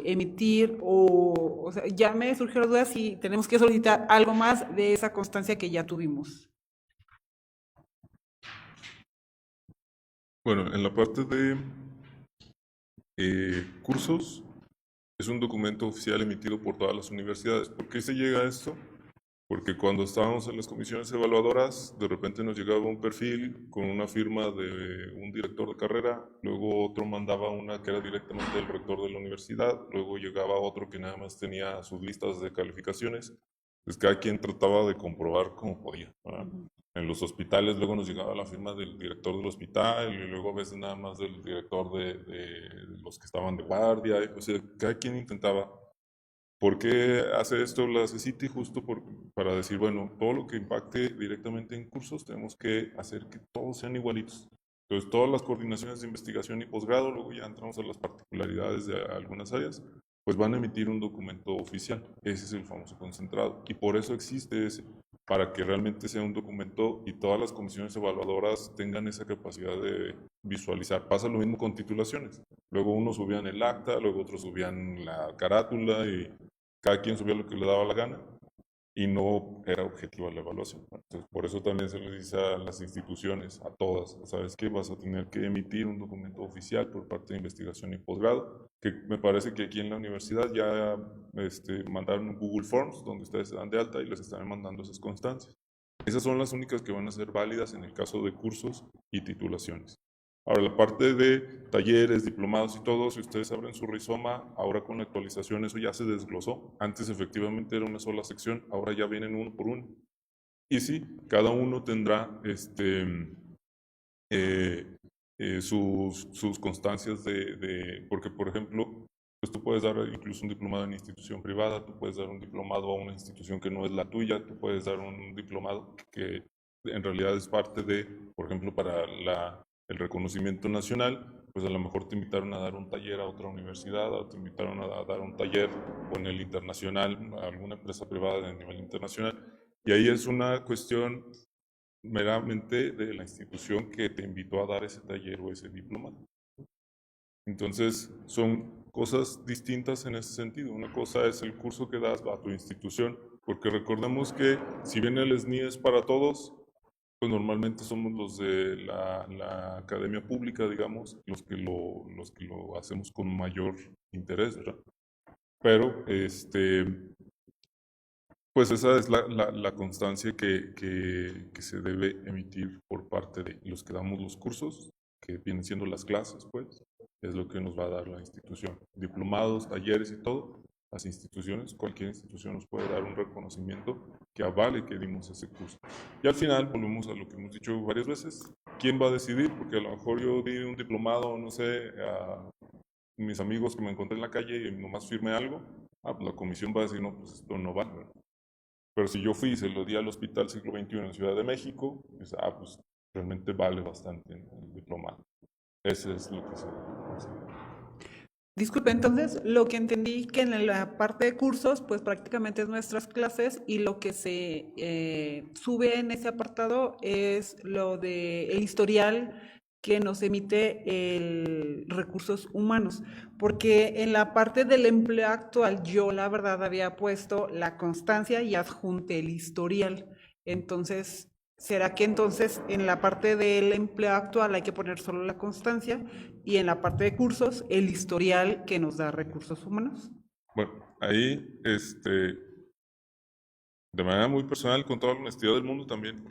emitir, o sea, ya me surgió la duda si tenemos que solicitar algo más de esa constancia que ya tuvimos. Bueno, en la parte de cursos, es un documento oficial emitido por todas las universidades. ¿Por qué se llega a esto? Porque cuando estábamos en las comisiones evaluadoras, de repente nos llegaba un perfil con una firma de un director de carrera, luego otro mandaba una que era directamente del rector de la universidad, luego llegaba otro que nada más tenía sus listas de calificaciones. Entonces cada quien trataba de comprobar cómo podía, ¿verdad? En los hospitales luego nos llegaba la firma del director del hospital y luego a veces nada más del director de los que estaban de guardia. O sea, cada quien intentaba. ¿Por qué hace esto la CECITI? Justo para decir, bueno, todo lo que impacte directamente en cursos tenemos que hacer que todos sean igualitos. Entonces, todas las coordinaciones de investigación y posgrado, luego ya entramos a las particularidades de algunas áreas, pues van a emitir un documento oficial. Ese es el famoso concentrado. Y por eso existe ese, para que realmente sea un documento y todas las comisiones evaluadoras tengan esa capacidad de visualizar. Pasa lo mismo con titulaciones. Luego unos subían el acta, luego otros subían la carátula y cada quien subía lo que le daba la gana y no era objetiva la evaluación. Entonces, por eso también se les dice a las instituciones, a todas, ¿sabes qué? Vas a tener que emitir un documento oficial por parte de investigación y posgrado, que me parece que aquí en la universidad ya mandaron un Google Forms donde ustedes se dan de alta y les están mandando esas constancias. Esas son las únicas que van a ser válidas en el caso de cursos y titulaciones. Ahora, la parte de talleres, diplomados y todo, si ustedes abren su rizoma, ahora con la actualización eso ya se desglosó. Antes efectivamente era una sola sección, ahora ya vienen uno por uno. Y sí, cada uno tendrá sus constancias porque por ejemplo, pues tú puedes dar incluso un diplomado en institución privada, tú puedes dar un diplomado a una institución que no es la tuya, tú puedes dar un diplomado que en realidad es parte de, por ejemplo, para el reconocimiento nacional, pues a lo mejor te invitaron a dar un taller a otra universidad, o te invitaron a dar un taller con el internacional, a alguna empresa privada de nivel internacional, y ahí es una cuestión meramente de la institución que te invitó a dar ese taller o ese diplomado. Entonces, son cosas distintas en ese sentido. Una cosa es el curso que das a tu institución, porque recordemos que si bien el SNI es para todos, pues normalmente somos los de la academia pública, digamos, los que lo hacemos con mayor interés, ¿verdad? Pero, pues esa es la constancia que se debe emitir por parte de los que damos los cursos, que vienen siendo las clases, pues, es lo que nos va a dar la institución. Diplomados, talleres y todo, las instituciones, cualquier institución nos puede dar un reconocimiento que avale que dimos ese curso. Y al final, volvemos a lo que hemos dicho varias veces, ¿quién va a decidir? Porque a lo mejor yo di un diplomado, no sé, a mis amigos que me encontré en la calle y nomás firmé algo, pues la comisión va a decir, no, pues esto no vale, ¿verdad? Pero si yo fui y se lo di al Hospital Siglo XXI en Ciudad de México, pues, pues realmente vale bastante el diplomado. Eso es lo que se hace. Disculpe, entonces lo que entendí que en la parte de cursos, pues prácticamente es nuestras clases y lo que se sube en ese apartado es lo de el historial que nos emite el recursos humanos, porque en la parte del empleo actual yo la verdad había puesto la constancia y adjunté el historial. Entonces, ¿será que entonces en la parte del empleo actual hay que poner solo la constancia y en la parte de cursos el historial que nos da recursos humanos? Bueno, ahí, de manera muy personal, con toda la honestidad del mundo también,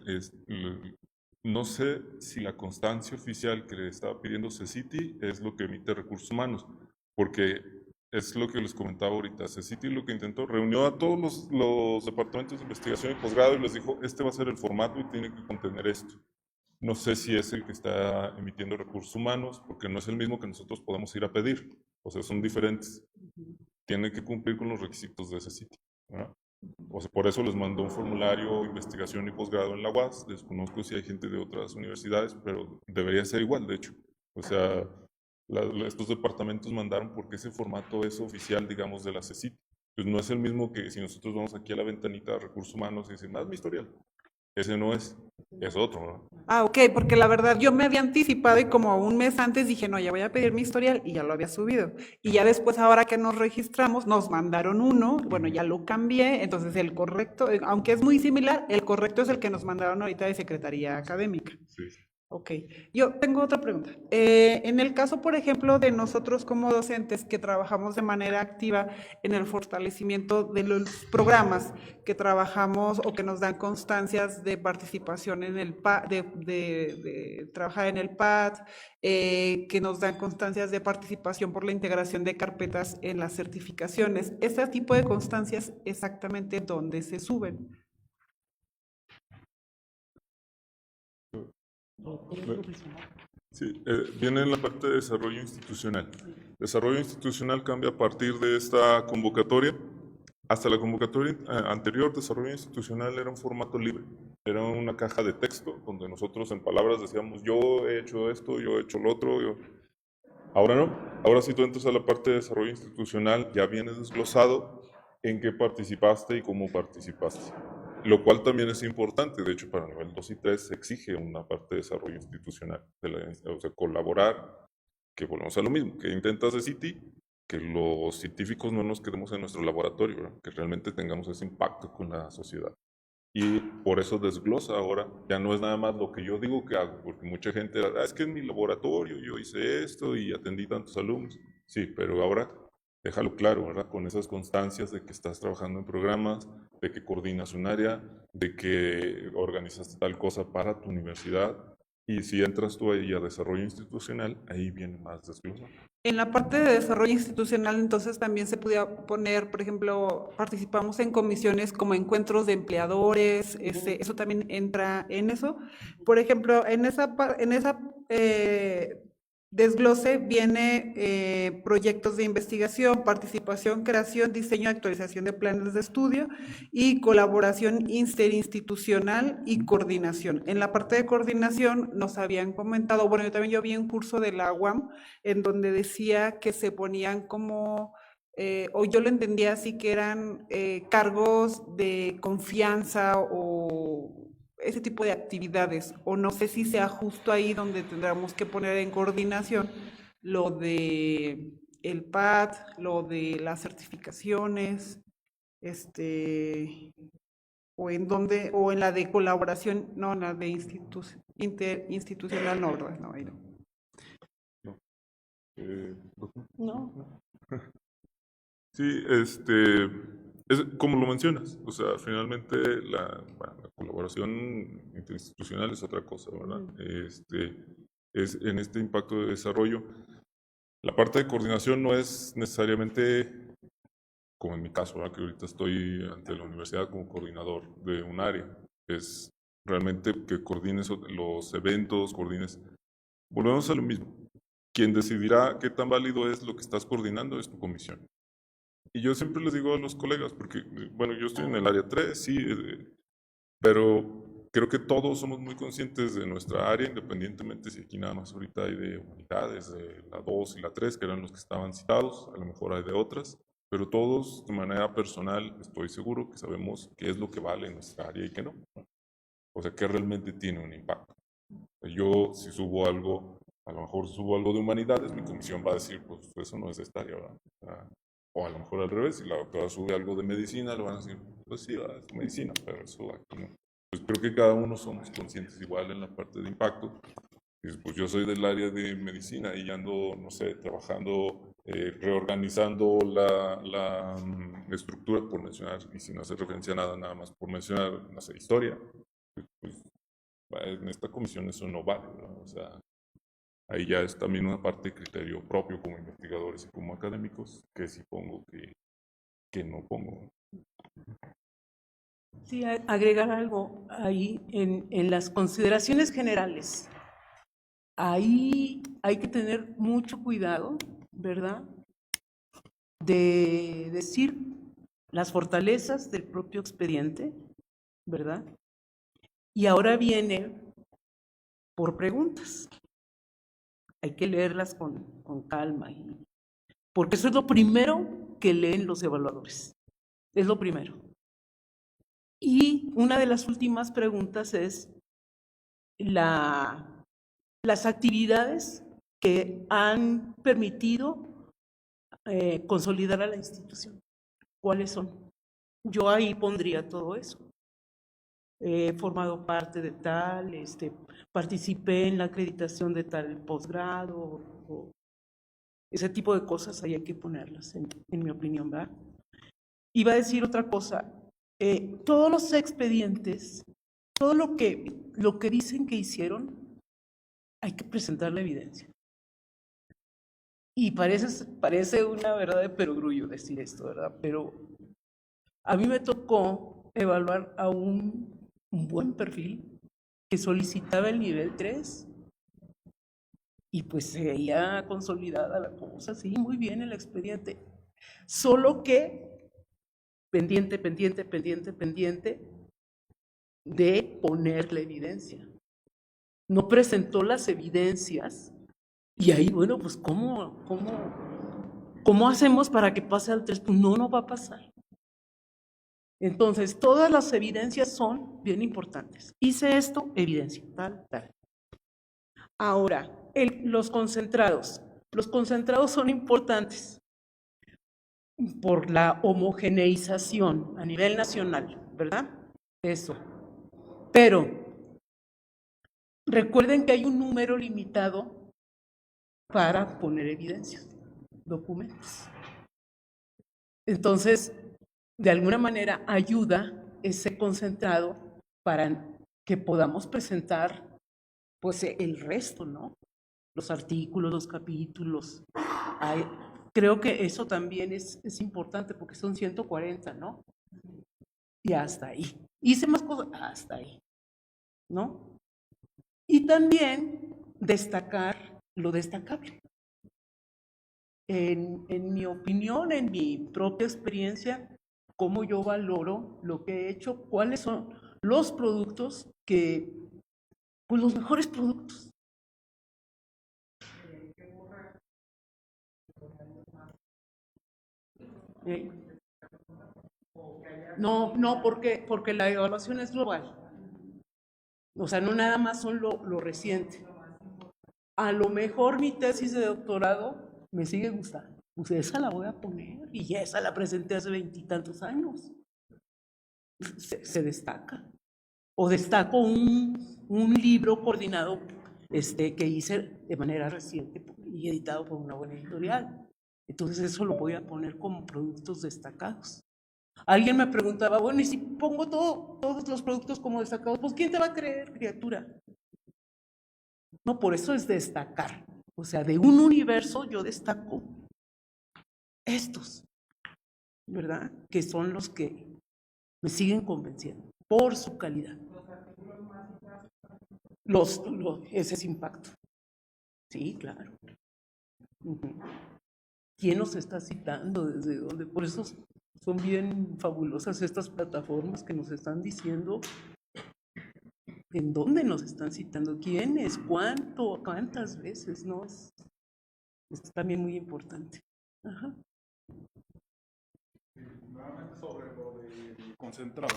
no sé si la constancia oficial que le estaba pidiendo CECITI es lo que emite recursos humanos, porque es lo que les comentaba ahorita. CECITI lo que intentó, reunió a todos los departamentos de investigación y posgrado y les dijo, este va a ser el formato y tiene que contener esto. No sé si es el que está emitiendo recursos humanos, porque no es el mismo que nosotros podemos ir a pedir. O sea, son diferentes. Tiene que cumplir con los requisitos de ese sitio, ¿verdad? O sea, por eso les mandó un formulario de investigación y posgrado en la UAS. Desconozco si hay gente de otras universidades, pero debería ser igual, de hecho. O sea, estos departamentos mandaron porque ese formato es oficial, digamos, de la CECIT. Pues no es el mismo que si nosotros vamos aquí a la ventanita de recursos humanos y decimos, mi historial. Ese no es otro, ¿no? Ah, ok, porque la verdad yo me había anticipado y como un mes antes dije, no, ya voy a pedir mi historial y ya lo había subido. Y ya después, ahora que nos registramos, nos mandaron uno, bueno, ya lo cambié, entonces el correcto, aunque es muy similar, el correcto es el que nos mandaron ahorita de Secretaría Académica. Sí. Ok, yo tengo otra pregunta. En el caso, por ejemplo, de nosotros como docentes que trabajamos de manera activa en el fortalecimiento de los programas, que trabajamos o que nos dan constancias de participación en el PAD, de trabajar en el PAD, que nos dan constancias de participación por la integración de carpetas en las certificaciones, ¿ese tipo de constancias exactamente dónde se suben? Sí, viene en la parte de desarrollo institucional. Desarrollo institucional cambia a partir de esta convocatoria. Hasta la convocatoria anterior, desarrollo institucional era un formato libre. Era una caja de texto donde nosotros en palabras decíamos, yo he hecho esto, yo he hecho lo otro. Ahora no. Ahora si tú entras a la parte de desarrollo institucional, ya viene desglosado en qué participaste y cómo participaste. Lo cual también es importante, de hecho para nivel 2 y 3 se exige una parte de desarrollo institucional, o sea, colaborar, que volvemos a lo mismo, que intentas de CITI, que los científicos no nos quedemos en nuestro laboratorio, ¿verdad? Que realmente tengamos ese impacto con la sociedad. Y por eso desglosa ahora, ya no es nada más lo que yo digo que hago, porque mucha gente, es que en mi laboratorio yo hice esto y atendí tantos alumnos. Sí, pero ahora déjalo claro, ¿verdad? Con esas constancias de que estás trabajando en programas, de que coordinas un área, de que organizaste tal cosa para tu universidad. Y si entras tú ahí a desarrollo institucional, ahí viene más desglosado. En la parte de desarrollo institucional, entonces también se podía poner, por ejemplo, participamos en comisiones como encuentros de empleadores, eso también entra en eso. Por ejemplo, en esa desglose viene proyectos de investigación, participación, creación, diseño, actualización de planes de estudio y colaboración interinstitucional y coordinación. En la parte de coordinación nos habían comentado, bueno, yo vi un curso de la UAM en donde decía que se ponían como, o yo lo entendía así, que eran cargos de confianza o ese tipo de actividades, o no sé si sea justo ahí donde tendríamos que poner en coordinación lo de el PAD, lo de las certificaciones, o en donde, o en la de colaboración, no, en la de interinstitucional, no, ¿verdad? No, ahí no. Doctor. No, Sí, es como lo mencionas, o sea, finalmente bueno, la colaboración interinstitucional es otra cosa, ¿verdad? Es en este impacto de desarrollo. La parte de coordinación no es necesariamente, como en mi caso, ¿verdad? Que ahorita estoy ante la universidad como coordinador de un área, es realmente que coordines los eventos, coordines. Volvemos a lo mismo. Quien decidirá qué tan válido es lo que estás coordinando es tu comisión. Y yo siempre les digo a los colegas, porque, bueno, yo estoy en el área 3, sí, pero creo que todos somos muy conscientes de nuestra área, independientemente si aquí nada más ahorita hay de humanidades, de la 2 y la 3, que eran los que estaban citados, a lo mejor hay de otras, pero todos de manera personal estoy seguro que sabemos qué es lo que vale en nuestra área y qué no. O sea, qué realmente tiene un impacto. Yo, si subo algo, a lo mejor subo algo de humanidades, mi comisión va a decir, pues eso no es de esta área, ¿verdad? O a lo mejor al revés, si la doctora sube algo de medicina, le van a decir, pues sí, es medicina, pero eso aquí no. Pues creo que cada uno somos conscientes igual en la parte de impacto. Pues yo soy del área de medicina y ando, no sé, trabajando, reorganizando la estructura, por mencionar, y sin hacer referencia a nada, nada más por mencionar, no sé, historia. Pues, en esta comisión eso no vale, ¿no? O sea, ahí ya es también una parte de criterio propio como investigadores y como académicos, que sí pongo, que no pongo. sí, agregar algo ahí en las consideraciones generales. Ahí hay que tener mucho cuidado, ¿verdad? De decir las fortalezas del propio expediente, ¿verdad? Y ahora viene por preguntas. Hay que leerlas con calma, porque eso es lo primero que leen los evaluadores. Es lo primero. Y una de las últimas preguntas es las actividades que han permitido consolidar a la institución. ¿Cuáles son? Yo ahí pondría todo eso. He formado parte de tal, participé en la acreditación de tal posgrado, o ese tipo de cosas ahí hay que ponerlas, en mi opinión, ¿verdad? Iba a decir otra cosa, todos los expedientes, todo lo que dicen que hicieron, hay que presentar la evidencia. Y parece una verdad de perogrullo decir esto, ¿verdad? Pero a mí me tocó evaluar a un buen perfil que solicitaba el nivel 3 y pues se veía consolidada la cosa, sí, muy bien el expediente. Solo que pendiente de poner la evidencia. No presentó las evidencias y ahí, bueno, pues ¿cómo hacemos para que pase al 3? Pues no va a pasar. Entonces, todas las evidencias son bien importantes. Hice esto, evidencia, tal. Ahora, los concentrados. Los concentrados son importantes por la homogeneización a nivel nacional, ¿verdad? Eso. Pero recuerden que hay un número limitado para poner evidencias, documentos. Entonces, de alguna manera ayuda ese concentrado para que podamos presentar pues el resto, ¿no? los artículos, los capítulos. Creo que eso también es importante porque son 140, ¿no? Y hasta ahí. Hice más cosas, hasta ahí, ¿no? Y también destacar lo destacable. En mi opinión, en mi propia experiencia, cómo yo valoro lo que he hecho, cuáles son los productos pues los mejores productos. No, porque la evaluación es global. O sea, no nada más son lo reciente. A lo mejor mi tesis de doctorado me sigue gustando. Pues esa la voy a poner y esa la presenté hace 20 y tantos años. Se destaca. O destaco un libro coordinado que hice de manera reciente y editado por una buena editorial. Entonces eso lo voy a poner como productos destacados. Alguien me preguntaba, bueno, ¿y si pongo todos los productos como destacados? Pues ¿quién te va a creer, criatura? No, por eso es destacar. O sea, de un universo yo destaco estos, ¿verdad? Que son los que me siguen convenciendo por su calidad. Ese es impacto. Sí, claro. ¿Quién nos está citando? ¿Desde dónde? Por eso son bien fabulosas estas plataformas que nos están diciendo en dónde nos están citando, quiénes, cuánto, cuántas veces, ¿no? Es también muy importante. Ajá. Nuevamente sobre lo del concentrado.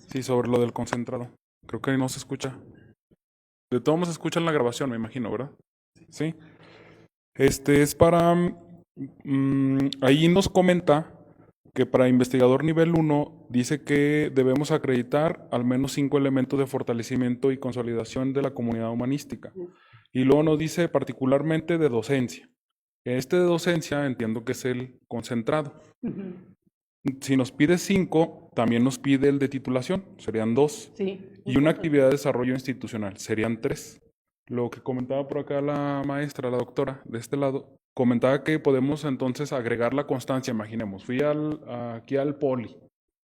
Sí, sobre lo del concentrado. Creo que no se escucha. De todos modos se escucha en la grabación, me imagino, ¿verdad? Sí. Es para... ahí nos comenta que para investigador nivel 1 dice que debemos acreditar al menos 5 elementos de fortalecimiento y consolidación de la comunidad humanística. Y luego nos dice particularmente de docencia. Este de docencia entiendo que es el concentrado. Si nos pide 5, también nos pide el de titulación, serían 2. Sí. Y una actividad de desarrollo institucional, serían 3. Lo que comentaba por acá la maestra, la doctora, de este lado, comentaba que podemos entonces agregar la constancia. Imaginemos, fui aquí al Poli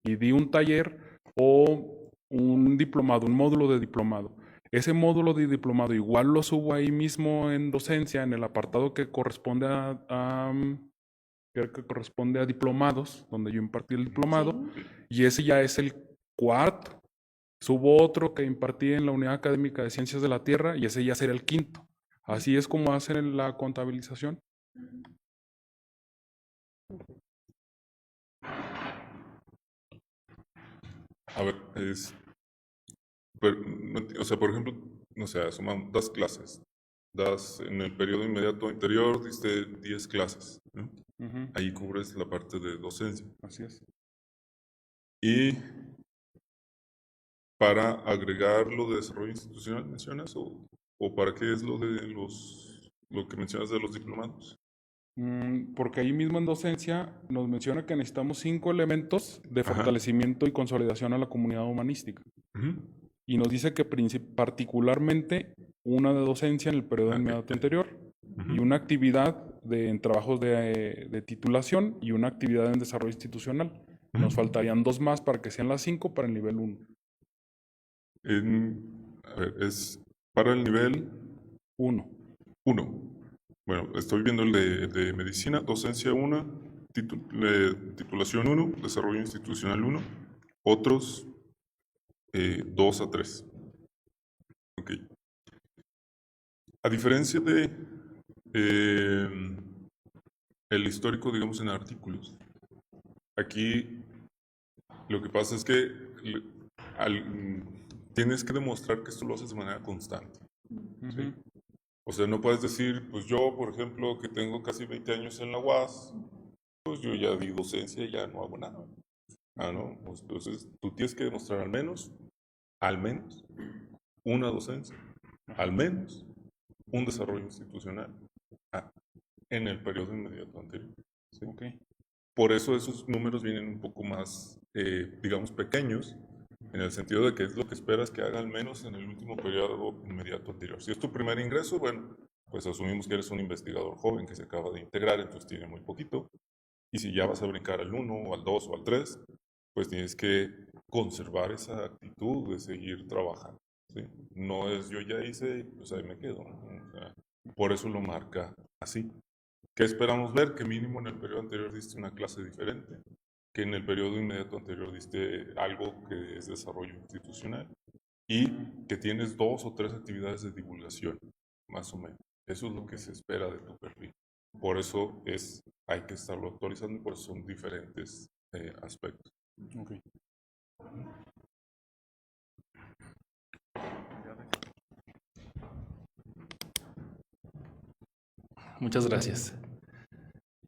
y di un taller o un diplomado, un módulo de diplomado. Ese módulo de diplomado igual lo subo ahí mismo en docencia, en el apartado que corresponde creo que corresponde a diplomados, donde yo impartí el diplomado, Sí. y ese ya es el 4. Subo otro que impartí en la Unidad Académica de Ciencias de la Tierra y ese ya será el 5. Así es como hacen la contabilización. A ver, o sea, por ejemplo, no sé, das clases, en el periodo inmediato anterior, diste 10 clases, ¿no? Ahí cubres la parte de docencia. Así es. Y para agregar lo de desarrollo institucional, ¿mencionas? ¿O para qué es lo que mencionas de los diplomados? Porque ahí mismo en docencia nos menciona que necesitamos 5 elementos de fortalecimiento y consolidación a la comunidad humanística. Y nos dice que particularmente una de docencia en el periodo inmediato anterior y una actividad en trabajos de titulación y una actividad en desarrollo institucional. Nos faltarían 2 más para que sean las 5 para el nivel 1. A ver, es para el nivel 1. Bueno, estoy viendo el de medicina, docencia 1, titulación 1, desarrollo institucional 1, otros 2 a 3. Ok. A diferencia de el histórico, digamos, en artículos, aquí lo que pasa es que tienes que demostrar que esto lo haces de manera constante. ¿Sí? O sea, no puedes decir, pues yo, por ejemplo, que tengo casi 20 años en la UAS, pues yo ya di docencia y ya no hago nada. ¿No? Pues, entonces, tú tienes que demostrar al menos, una docencia, al menos un desarrollo institucional en el periodo inmediato anterior. ¿Sí? Okay. Por eso esos números vienen un poco más, digamos, pequeños, en el sentido de que es lo que esperas que haga al menos en el último periodo inmediato anterior. Si es tu primer ingreso, bueno, pues asumimos que eres un investigador joven que se acaba de integrar, entonces tiene muy poquito. Y si ya vas a brincar al 1 o al 2 o al 3, pues tienes que conservar esa actitud de seguir trabajando, ¿sí? No es yo ya hice, pues ahí me quedo, ¿no? O sea, por eso lo marca así. ¿Qué esperamos ver? Que mínimo en el periodo anterior diste una clase diferente, que en el periodo inmediato anterior diste algo que es desarrollo institucional y que tienes 2 o 3 actividades de divulgación, más o menos. Eso es lo que se espera de tu perfil. Por eso hay que estarlo actualizando y por eso son diferentes aspectos. Ok. Muchas gracias.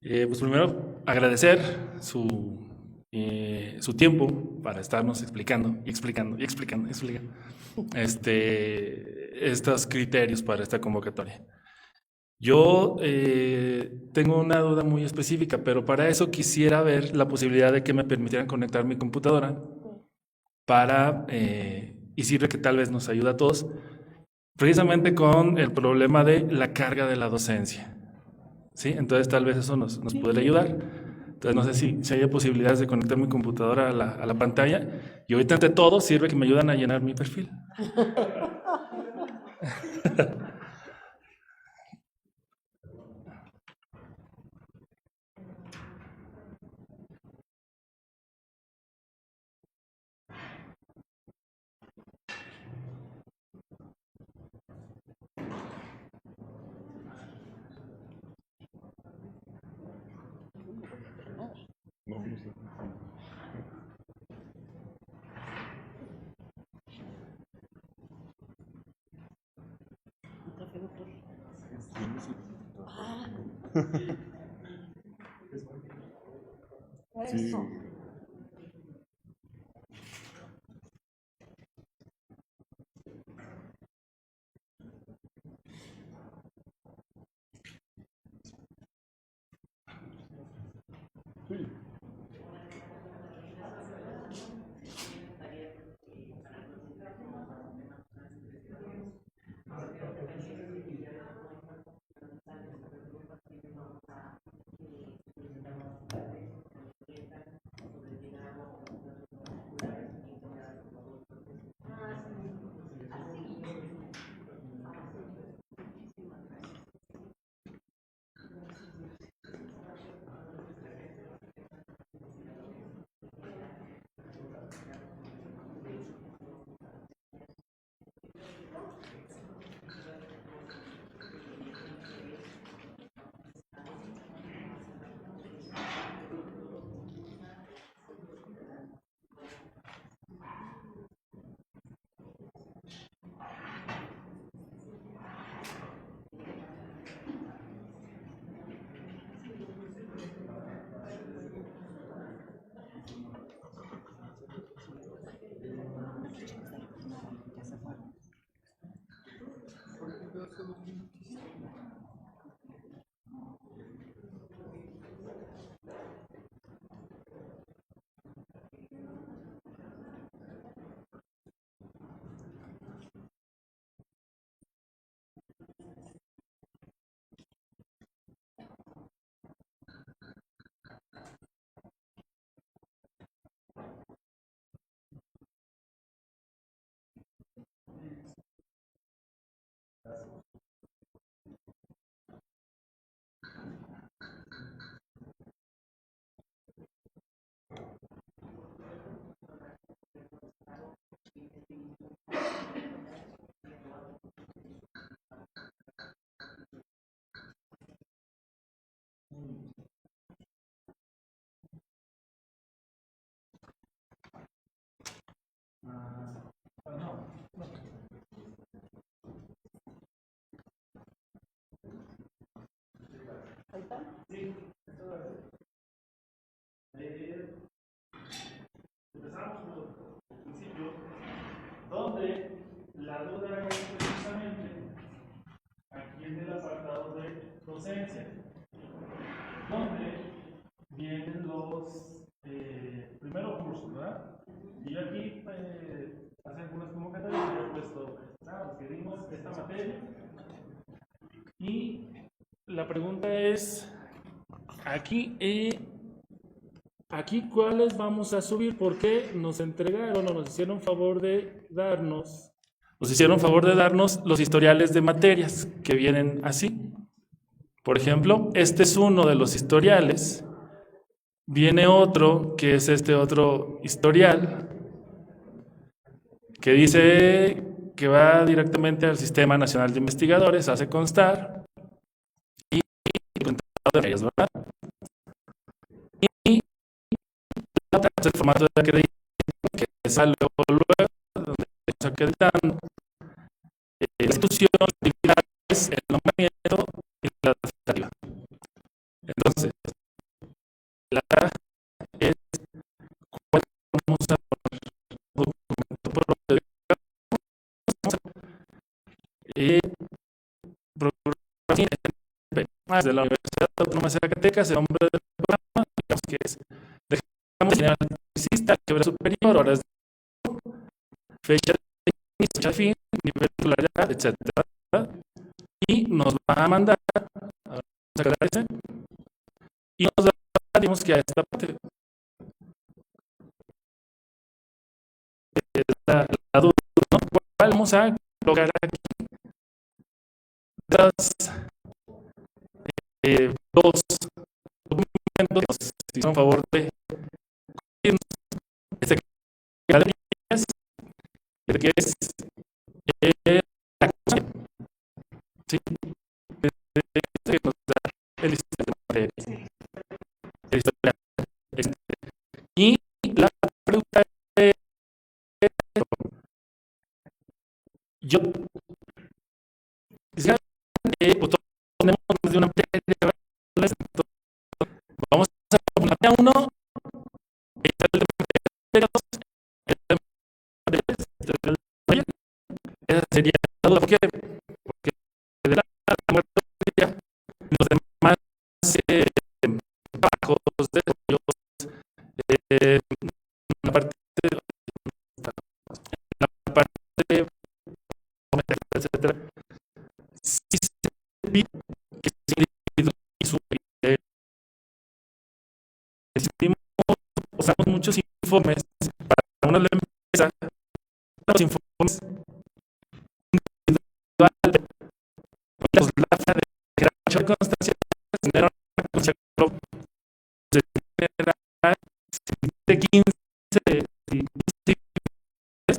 Pues primero, agradecer su tiempo para estarnos explicando estos criterios para esta convocatoria. Yo tengo una duda muy específica, pero para eso quisiera ver la posibilidad de que me permitieran conectar mi computadora y sirve que tal vez nos ayuda a todos, precisamente con el problema de la carga de la docencia. ¿Sí? Entonces tal vez eso nos puede ayudar. Entonces no sé si hay posibilidades de conectar mi computadora a la pantalla. Y ahorita entre todos sirve que me ayudan a llenar mi perfil. No, no sé. Sí. Empezamos por el principio, donde la duda es precisamente aquí en el apartado de docencia, donde vienen los primeros cursos, ¿verdad? Y yo aquí hace algunas convocatorias he puesto, pues que dimos esta materia y la pregunta es, aquí, ¿cuáles vamos a subir? Porque nos entregaron o nos hicieron favor de darnos los historiales de materias que vienen así. Por ejemplo, este es uno de los historiales. Viene otro, que es este otro historial, que dice que va directamente al Sistema Nacional de Investigadores, hace constar, y de ellos, ¿verdad? Y la otra es el formato de acreditación, que sale luego, donde se acreditan la institución, actividades, el nombramiento y la administrativa. Entonces, la es cuál vamos a poner documento propio de la Universidad Autónoma de Zacatecas, el nombre del programa, digamos que es dejamos general electricista, algebra superior, horas de fecha de inicio, fecha de fin, nivel de titularidad, etcétera. Y nos va a mandar y nos da, digamos que a esta parte la duda, ¿no? ¿Cuál vamos a colocar aquí? Dos documentos que hicieron favor de este que es la cosa, ¿sí? Que nos da el historial de historial. Y la pregunta es, yo quisiera pues, tenemos más de una materia, vamos a poner a uno, esa sería la duda, porque de la muerte los demás trabajos de la parte de etcétera, sí se pide que se recibimos, usamos muchos informes para una empresa, los informes individuales, pues la de constancia genera una constancia de 15,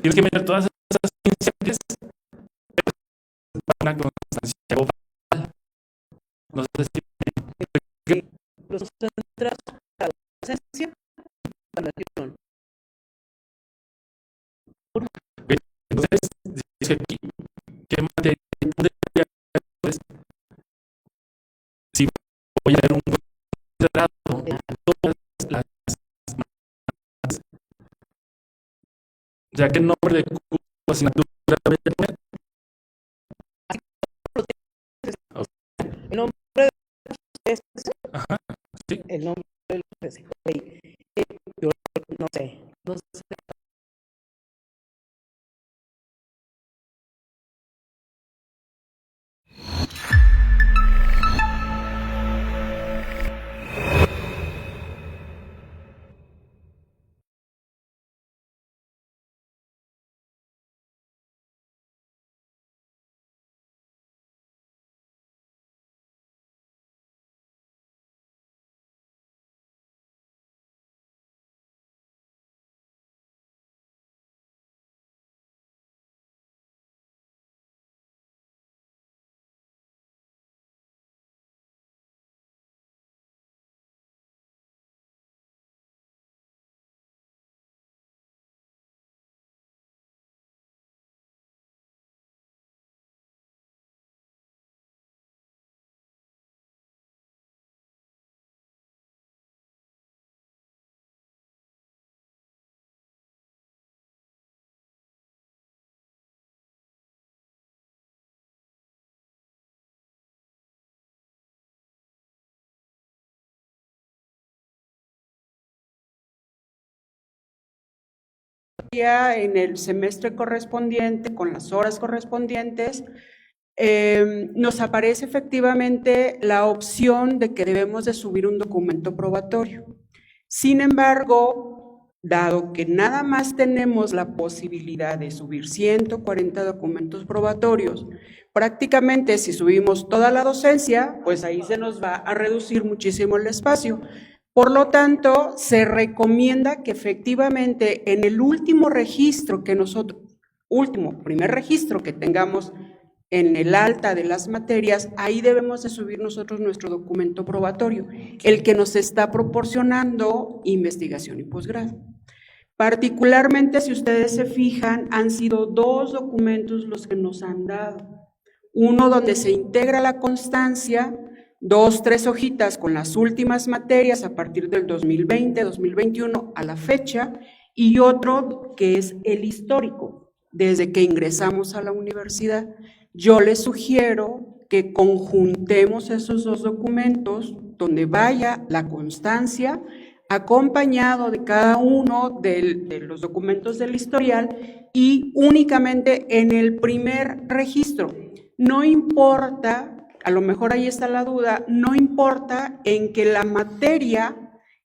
tienes que meter todas esas 15 para una constancia global. No sé si los centros de la docencia y la evaluación. entonces dice aquí qué materia si voy a dar un contrato todas las ya que el nombre de asignatura El nombre de ajá, sí. el nombre del yo no sé. En el semestre correspondiente, con las horas correspondientes, nos aparece efectivamente la opción de que debemos de subir un documento probatorio. Sin embargo, dado que nada más tenemos la posibilidad de subir 140 documentos probatorios, prácticamente si subimos toda la docencia, pues ahí se nos va a reducir muchísimo el espacio. Por lo tanto, se recomienda que efectivamente en el último registro que nosotros, primer registro que tengamos en el alta de las materias, ahí debemos de subir nosotros nuestro documento probatorio, el que nos está proporcionando investigación y posgrado. Particularmente, si ustedes se fijan, han sido 2 documentos los que nos han dado. Uno donde se integra la constancia, 2, 3 hojitas con las últimas materias a partir del 2020, 2021 a la fecha, y otro que es el histórico, desde que ingresamos a la universidad. Yo les sugiero que conjuntemos esos 2 documentos donde vaya la constancia acompañado de cada uno de los documentos del historial y únicamente en el primer registro. No importa, a lo mejor ahí está la duda, no importa en que la materia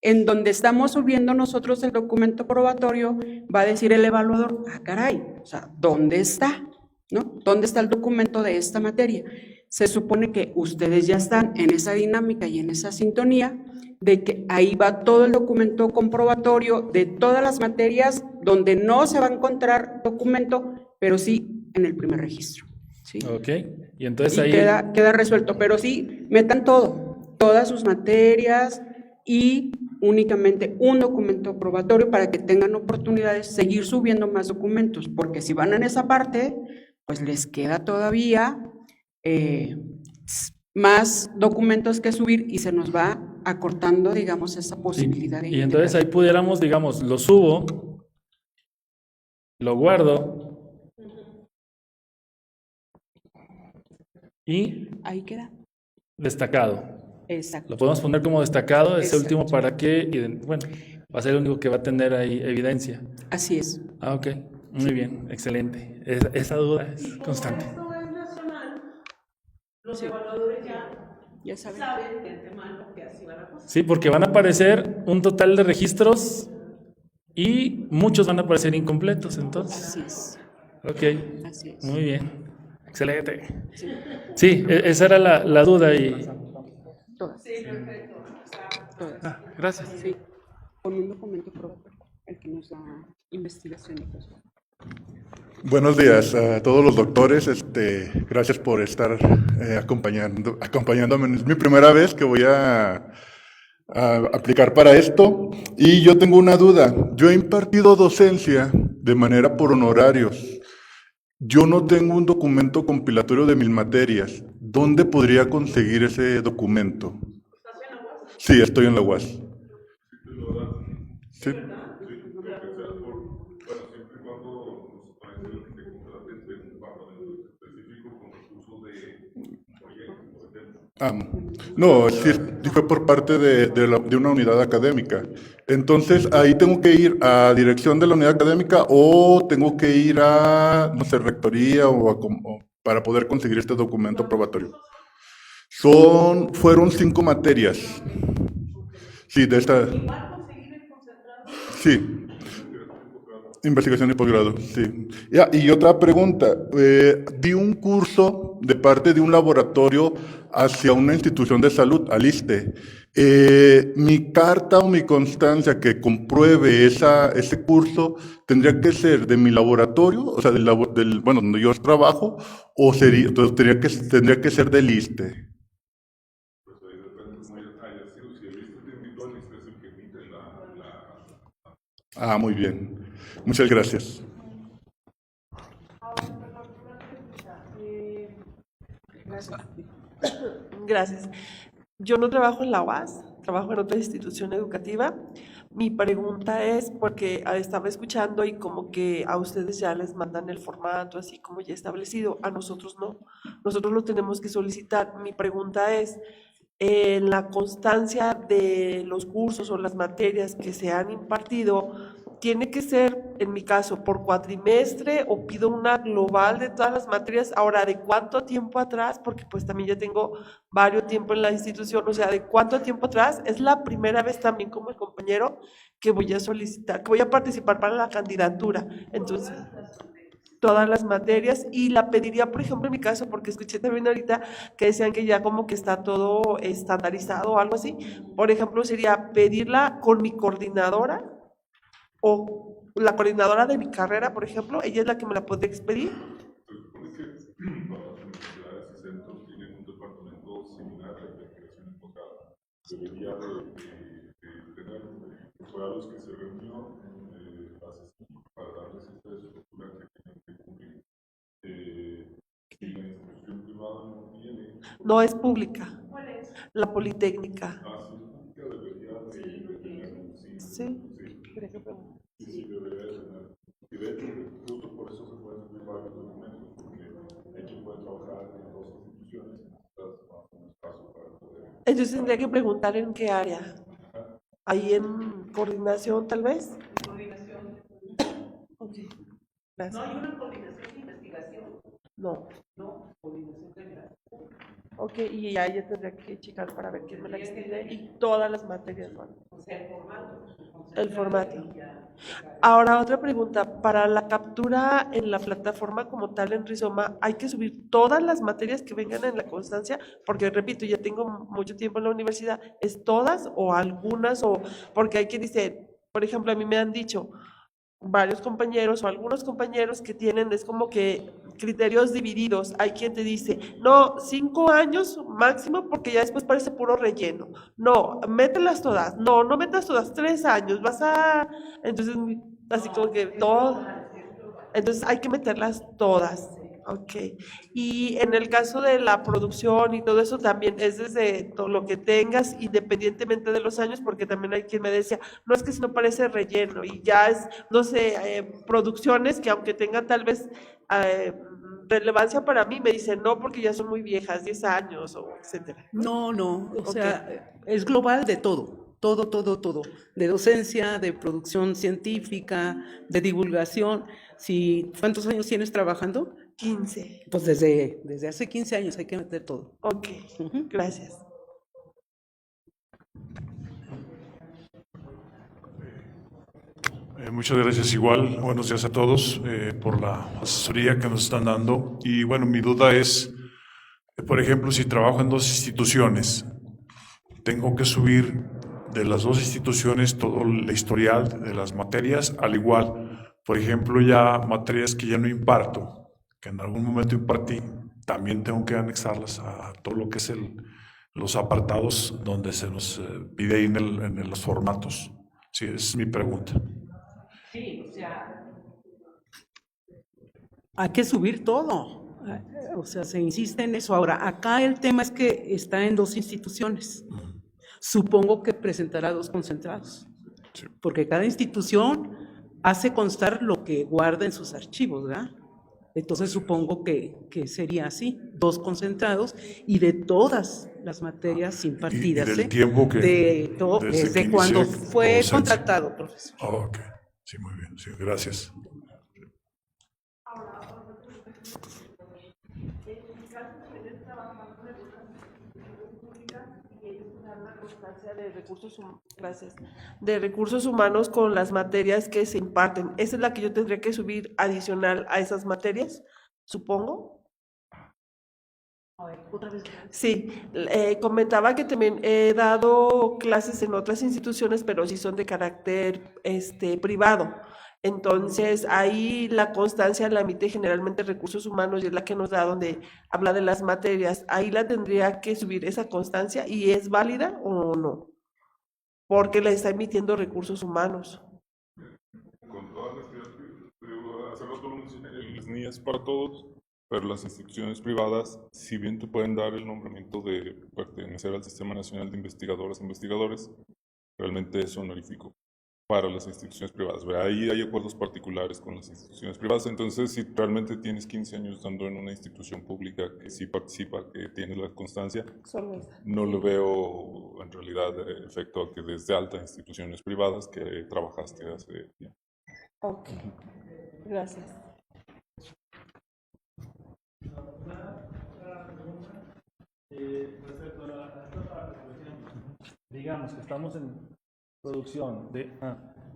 en donde estamos subiendo nosotros el documento probatorio va a decir el evaluador, ah, caray, o sea, ¿dónde está? ¿No? ¿Dónde está el documento de esta materia? Se supone que ustedes ya están en esa dinámica y en esa sintonía de que ahí va todo el documento comprobatorio de todas las materias donde no se va a encontrar documento, pero sí en el primer registro. ¿Sí? Ok, y entonces Y ahí... queda resuelto, pero sí, metan todas sus materias y únicamente un documento probatorio para que tengan oportunidad de seguir subiendo más documentos, porque si van en esa parte, pues les queda todavía más documentos que subir y se nos va acortando, digamos, esa posibilidad de Y entonces ahí pudiéramos, digamos, lo subo, lo guardo y ahí queda. destacado. Exacto. Lo podemos poner como destacado, ese Exacto. último para que, bueno, va a ser el único que va a tener ahí evidencia. Así es. Ah, ok, muy bien, excelente. Esa duda es constante. Esto es nacional, los evaluadores ya saben de antemano que así va la cosa. Sí, porque van a aparecer un total de registros y muchos van a aparecer incompletos, entonces. Así es. Ok, Así es. muy bien, excelente. Sí, esa era la duda y... Todas. Sí, perfecto. Todas. Gracias. Sí, con un documento probatorio, el que nos da investigación y cosas. Buenos días a todos los doctores. Gracias por estar acompañándome. Es mi primera vez que voy a aplicar para esto. Y yo tengo una duda. Yo he impartido docencia de manera por honorarios. Yo no tengo un documento compilatorio de mis materias. ¿Dónde podría conseguir ese documento? ¿Estás en la UAS? Sí, estoy en la UAS. Sí. No, sí fue por parte de una unidad académica. Entonces, ahí tengo que ir a dirección de la unidad académica o tengo que ir a, no sé, rectoría o para poder conseguir este documento probatorio. Fueron 5 materias. Sí, de esta. Sí. Investigación y posgrado, sí. Y otra pregunta. Di un curso de parte de un laboratorio hacia una institución de salud, al ISSSTE. Mi carta o mi constancia que compruebe ese curso tendría que ser de mi laboratorio, o sea, bueno, donde yo trabajo, o entonces tendría que ser del ISSSTE. Ah, muy bien. Muchas gracias. Gracias. Yo no trabajo en la UAS, trabajo en otra institución educativa. Mi pregunta es, porque estaba escuchando y como que a ustedes ya les mandan el formato así como ya establecido, a nosotros no. Nosotros lo tenemos que solicitar. Mi pregunta es, en la constancia de los cursos o las materias que se han impartido, ¿tiene que ser, en mi caso, por cuatrimestre o pido una global de todas las materias? Ahora, ¿de cuánto tiempo atrás? Porque pues también ya tengo varios tiempo en la institución, o sea, ¿de cuánto tiempo atrás? Es la primera vez también como el compañero que voy a solicitar, que voy a participar para la candidatura. Entonces, todas las materias, y la pediría, por ejemplo, en mi caso, porque escuché también ahorita que decían que ya como que está todo estandarizado o algo así. Por ejemplo, sería pedirla con mi coordinadora o la coordinadora de mi carrera, por ejemplo, ella es la que me la puede expedir. Se supone que todas las universidades y centros tienen un departamento similar a la investigación enfocada. Debería de tener fue a los que se reunió para darles esta estructura que tienen que cumplir. Si la institución privada no tiene... No es pública. ¿Cuál es? La Politécnica. Si es pública debería de tener... Sí. Sí, debería de tener. Y de hecho, justo por eso se pueden subir varios documentos, porque ellos pueden trabajar en dos instituciones, necesitas más un espacio para poder... Entonces tendría que preguntar en qué área. Ahí en coordinación, tal vez. Coordinación. Ok. Gracias. No hay una coordinación de investigación. No. No, coordinación general. Ok, y ahí ya tendría que checar para ver quién me la expide y todas las materias. Bueno. O sea, el formato. El formato. Ahora, otra pregunta. Para la captura en la plataforma como tal en Rizoma, ¿hay que subir todas las materias que vengan en la constancia? Porque, repito, ya tengo mucho tiempo en la universidad. ¿Es todas o algunas? O porque hay quien dice, por ejemplo, a mí me han dicho varios compañeros o algunos compañeros que tienen, es como que criterios divididos. Hay quien te dice, no, 5 años máximo porque ya después parece puro relleno. No, mételas todas. No, no metas todas, 3 años. Vas a... Entonces, así como que todo... Entonces hay que meterlas todas. Ok. Y en el caso de la producción y todo eso también es desde todo lo que tengas, independientemente de los años, porque también hay quien me decía, no es que si no parece relleno y ya es, no sé, producciones que aunque tengan tal vez relevancia para mí, me dicen no porque ya son muy viejas, 10 años o etcétera. No, no, o Ok. sea, es global de todo, todo, de docencia, de producción científica, de divulgación. Si, ¿cuántos años tienes trabajando? 15. Pues desde hace 15 años hay que meter todo. Ok, gracias. Muchas gracias igual, buenos días a todos por la asesoría que nos están dando. Y bueno, mi duda es, por ejemplo, si trabajo en 2 instituciones, tengo que subir de las 2 instituciones todo el historial de las materias, al igual, por ejemplo, ya materias que ya no imparto, que en algún momento impartí, también tengo que anexarlas a todo lo que es los apartados donde se nos pide ahí en los formatos. Sí, esa es mi pregunta. Sí, o sea, Hay que subir todo. O sea, se insiste en eso. Ahora, acá el tema es que está en 2 instituciones. Supongo que presentará 2 concentrados. Sí. Porque cada institución hace constar lo que guarda en sus archivos, ¿verdad? Entonces supongo que sería así, 2 concentrados y de todas las materias impartidas. Y del tiempo que... desde que cuando inicié fue docencia. contratado, profesor. Ok, sí, muy bien, sí, gracias. De recursos humanos con las materias que se imparten. Esa es la que yo tendría que subir adicional a esas materias, supongo. Sí, comentaba que también he dado clases en otras instituciones, pero sí son de carácter privado. Entonces, ahí la constancia la emite generalmente Recursos Humanos y es la que nos da donde habla de las materias. Ahí la tendría que subir esa constancia y ¿es válida o no? Porque la está emitiendo Recursos Humanos. Con todas las que hace rato lo mencioné, el SNI es para todos, pero las instituciones privadas, si bien te pueden dar el nombramiento de pertenecer al Sistema Nacional de Investigadoras e Investigadores, realmente es honorífico para las instituciones privadas. Ahí hay acuerdos particulares con las instituciones privadas, entonces si realmente tienes 15 años dando en una institución pública que sí participa, que tiene la constancia, no le veo en realidad efecto a que desde alta instituciones privadas que trabajaste hace tiempo. Ok, gracias. Respecto a esta parte, por ejemplo, digamos que estamos en producción de...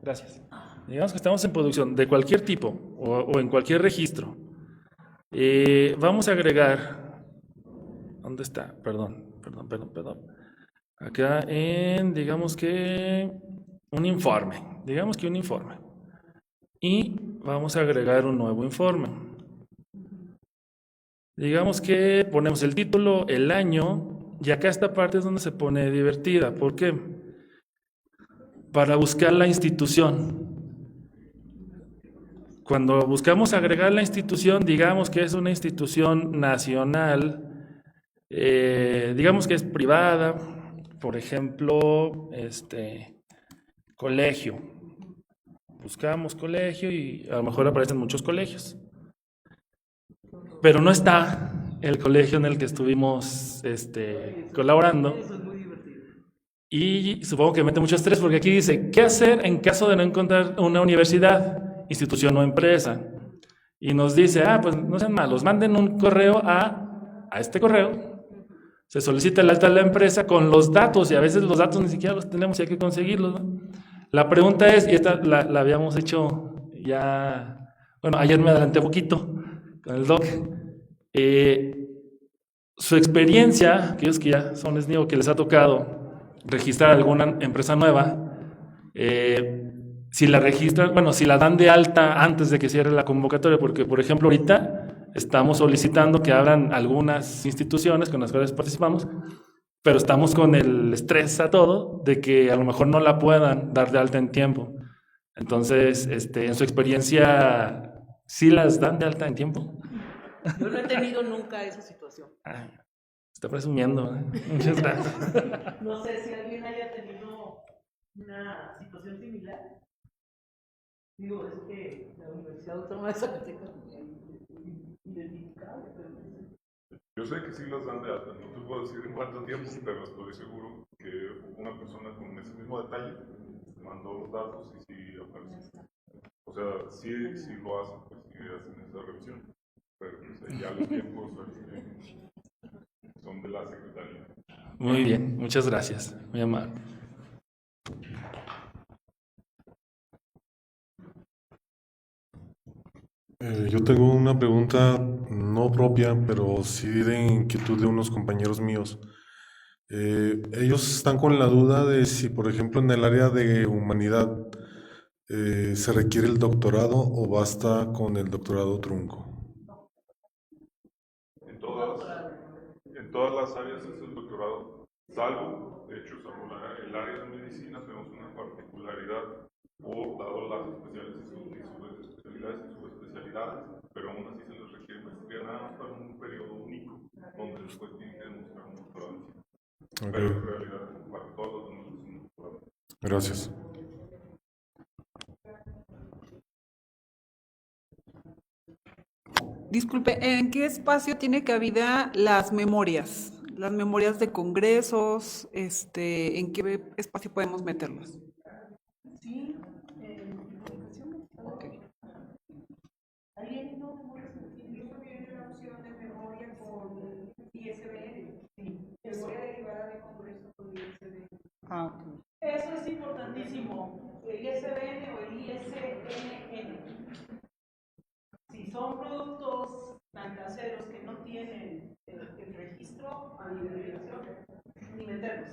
gracias. Digamos que estamos en producción de cualquier tipo o en cualquier registro. Vamos a agregar... ¿Dónde está? Perdón. Acá digamos que un informe. Digamos que un informe. Y vamos a agregar un nuevo informe. Digamos que ponemos el título, el año, y acá esta parte es donde se pone divertida. ¿Por qué? Para buscar la institución. Cuando buscamos agregar la institución, digamos que es una institución nacional, digamos que es privada, por ejemplo, colegio. Buscamos colegio y a lo mejor aparecen muchos colegios. Pero no está el colegio en el que estuvimos colaborando. Y supongo que mete mucho estrés porque aquí dice, ¿qué hacer en caso de no encontrar una universidad, institución o empresa? Y nos dice, pues no sean malos, manden un correo a este correo. Se solicita el alta de la empresa con los datos y a veces los datos ni siquiera los tenemos y hay que conseguirlos, ¿no? La pregunta es, y esta la habíamos hecho ya, bueno, ayer me adelanté poquito con el doc. Su experiencia, aquellos que ya son SNIO, que les ha tocado registrar alguna empresa nueva, si la registran, bueno, si la dan de alta antes de que cierre la convocatoria, porque por ejemplo ahorita estamos solicitando que abran algunas instituciones con las cuales participamos, pero estamos con el estrés a todo de que a lo mejor no la puedan dar de alta en tiempo. Entonces, en su experiencia, ¿sí las dan de alta en tiempo? Yo no he tenido nunca esa situación. Está presumiendo, ¿eh? Muchas gracias. No sé si alguien haya tenido una situación similar. Digo, es que la Universidad Autónoma de Zacatecas es identificable, pero no sé. Yo sé que sí las dan de alta, no te puedo decir en cuánto tiempo, pero estoy seguro que una persona con ese mismo detalle mandó los datos y sí apareció. O sea, sí lo hacen, pues sí hacen esa revisión, pero pues, ya los tiempos son de la Secretaría. Muy bien, muchas gracias, muy amable. Yo tengo una pregunta no propia, pero sí de inquietud de unos compañeros míos. Ellos están con la duda de si, por ejemplo, en el área de humanidad se requiere el doctorado o basta con el doctorado trunco. En todas las áreas es el doctorado, salvo, de hecho, el área de medicina tenemos una particularidad, dado las especialidades y subespecialidades, pero aún así se les requiere maestría nada más para un periodo único, donde después tienen que demostrar un doctorado. Okay. Pero en realidad, para todos los demás es un doctorado. Gracias. Disculpe, ¿en qué espacio tiene cabida las memorias? Las memorias de congresos, ¿en qué espacio podemos meterlas? Sí, en comunicación. Okay. ¿Alguien no memorias? Incluso viene la opción de memoria con ISBN. Sí, memoria derivada de congreso con ISBN. Okay. Eso es importantísimo, el ISBN o el ISNN. Si son productos tan caseros que no tienen el registro, a nivel ni meterlos.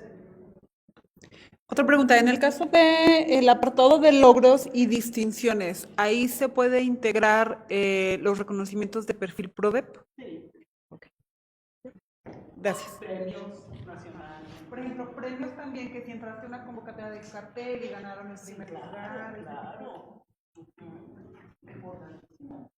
Otra pregunta, en el caso del apartado de logros y distinciones, ¿ahí se puede integrar los reconocimientos de perfil PRODEP? Sí. Okay. Gracias. Premios nacionales. Por ejemplo, premios también, que si entraste a una convocatoria de cartel y ganaron el primer lugar. Claro. Importantísimo.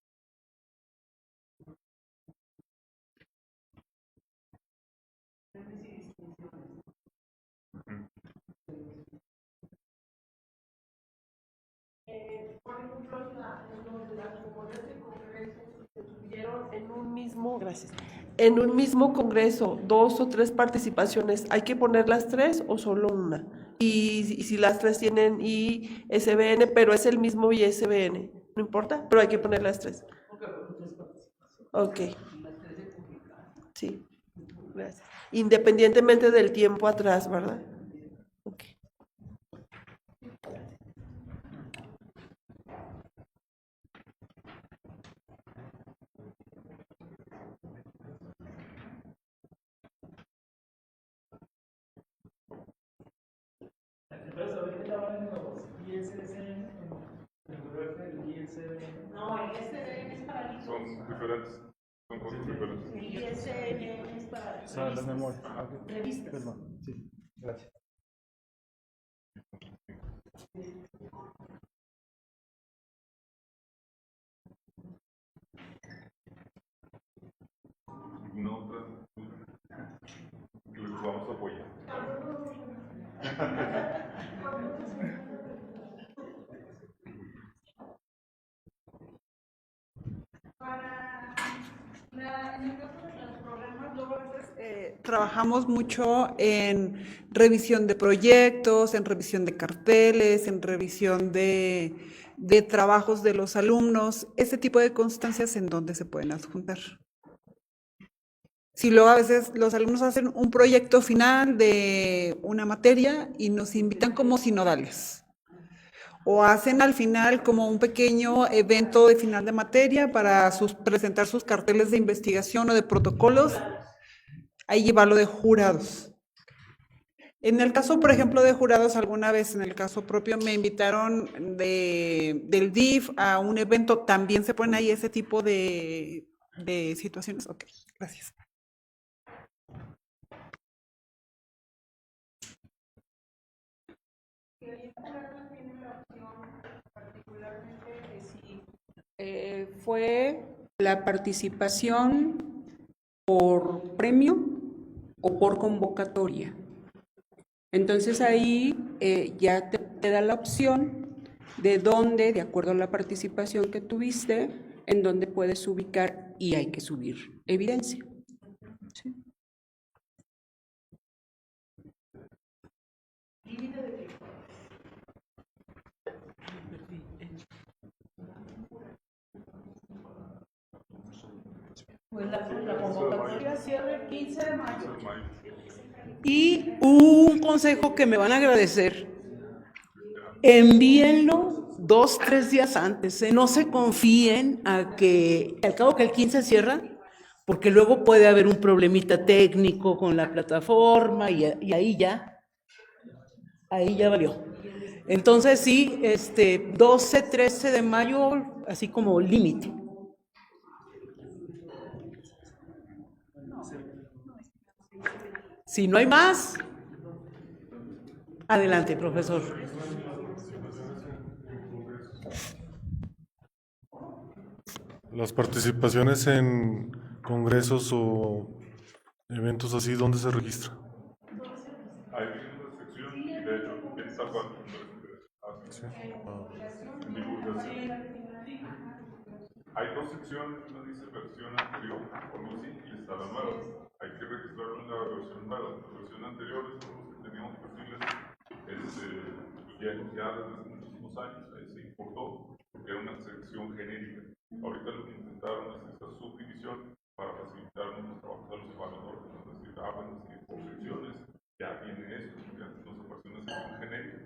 Por ejemplo, las memorias de congresos que tuvieron en un mismo, en un mismo congreso, 2 o 3 participaciones, ¿hay que poner las 3 o solo una? y si las tres tienen ISBN, pero es el mismo ISBN, no importa, pero hay que poner las tres. Ok. Sí, gracias. Independientemente del tiempo atrás, ¿verdad? Ok. Entonces, ahorita estaban los ISSN, el grupo del ISBN. No, el ISBN es para libros. Son diferentes. Son cosas diferentes. El ISBN es para O sea, la memoria. revistas. Perdón, sí, gracias. ¿Alguna otra? Que les vamos a apoyar. En el caso de los programas, luego a veces trabajamos mucho en revisión de proyectos, en revisión de carteles, en revisión de trabajos de los alumnos, ese tipo de constancias en donde se pueden adjuntar. Si luego a veces los alumnos hacen un proyecto final de una materia y nos invitan como sinodales. O hacen al final como un pequeño evento de final de materia para presentar sus carteles de investigación o de protocolos, ahí llevarlo de jurados. En el caso, por ejemplo, de jurados, alguna vez en el caso propio me invitaron del DIF a un evento, también se ponen ahí ese tipo de situaciones. Ok, gracias. Fue la participación por premio o por convocatoria. Entonces ahí ya te da la opción de dónde, de acuerdo a la participación que tuviste, en dónde puedes ubicar y hay que subir evidencia. ¿Sí? Pues la convocatoria cierra el 15 de mayo. Y un consejo que me van a agradecer, envíenlo 2, 3 días antes, no se confíen a que, al cabo que el 15 cierra, porque luego puede haber un problemita técnico con la plataforma y ahí ya valió. Entonces sí, 12, 13 de mayo, así como límite. Si no hay más, adelante, profesor. Las participaciones en congresos o eventos así, ¿dónde se registra? Ahí viene una sección y de hecho está cuando en divulgación. Hay 2 secciones, una dice versión anterior, o algo así, y está la nueva. Hay que registrarlo en la versión nueva. La versión anterior es los que teníamos perfiles ya desde hace muchísimos años, ahí se importó, porque era una sección genérica. Ahorita lo que intentaron es esta subdivisión para facilitar los trabajos a los evaluadores, es decir, bueno, es que por secciones ya viene eso, porque antes nos apareció una sección genérica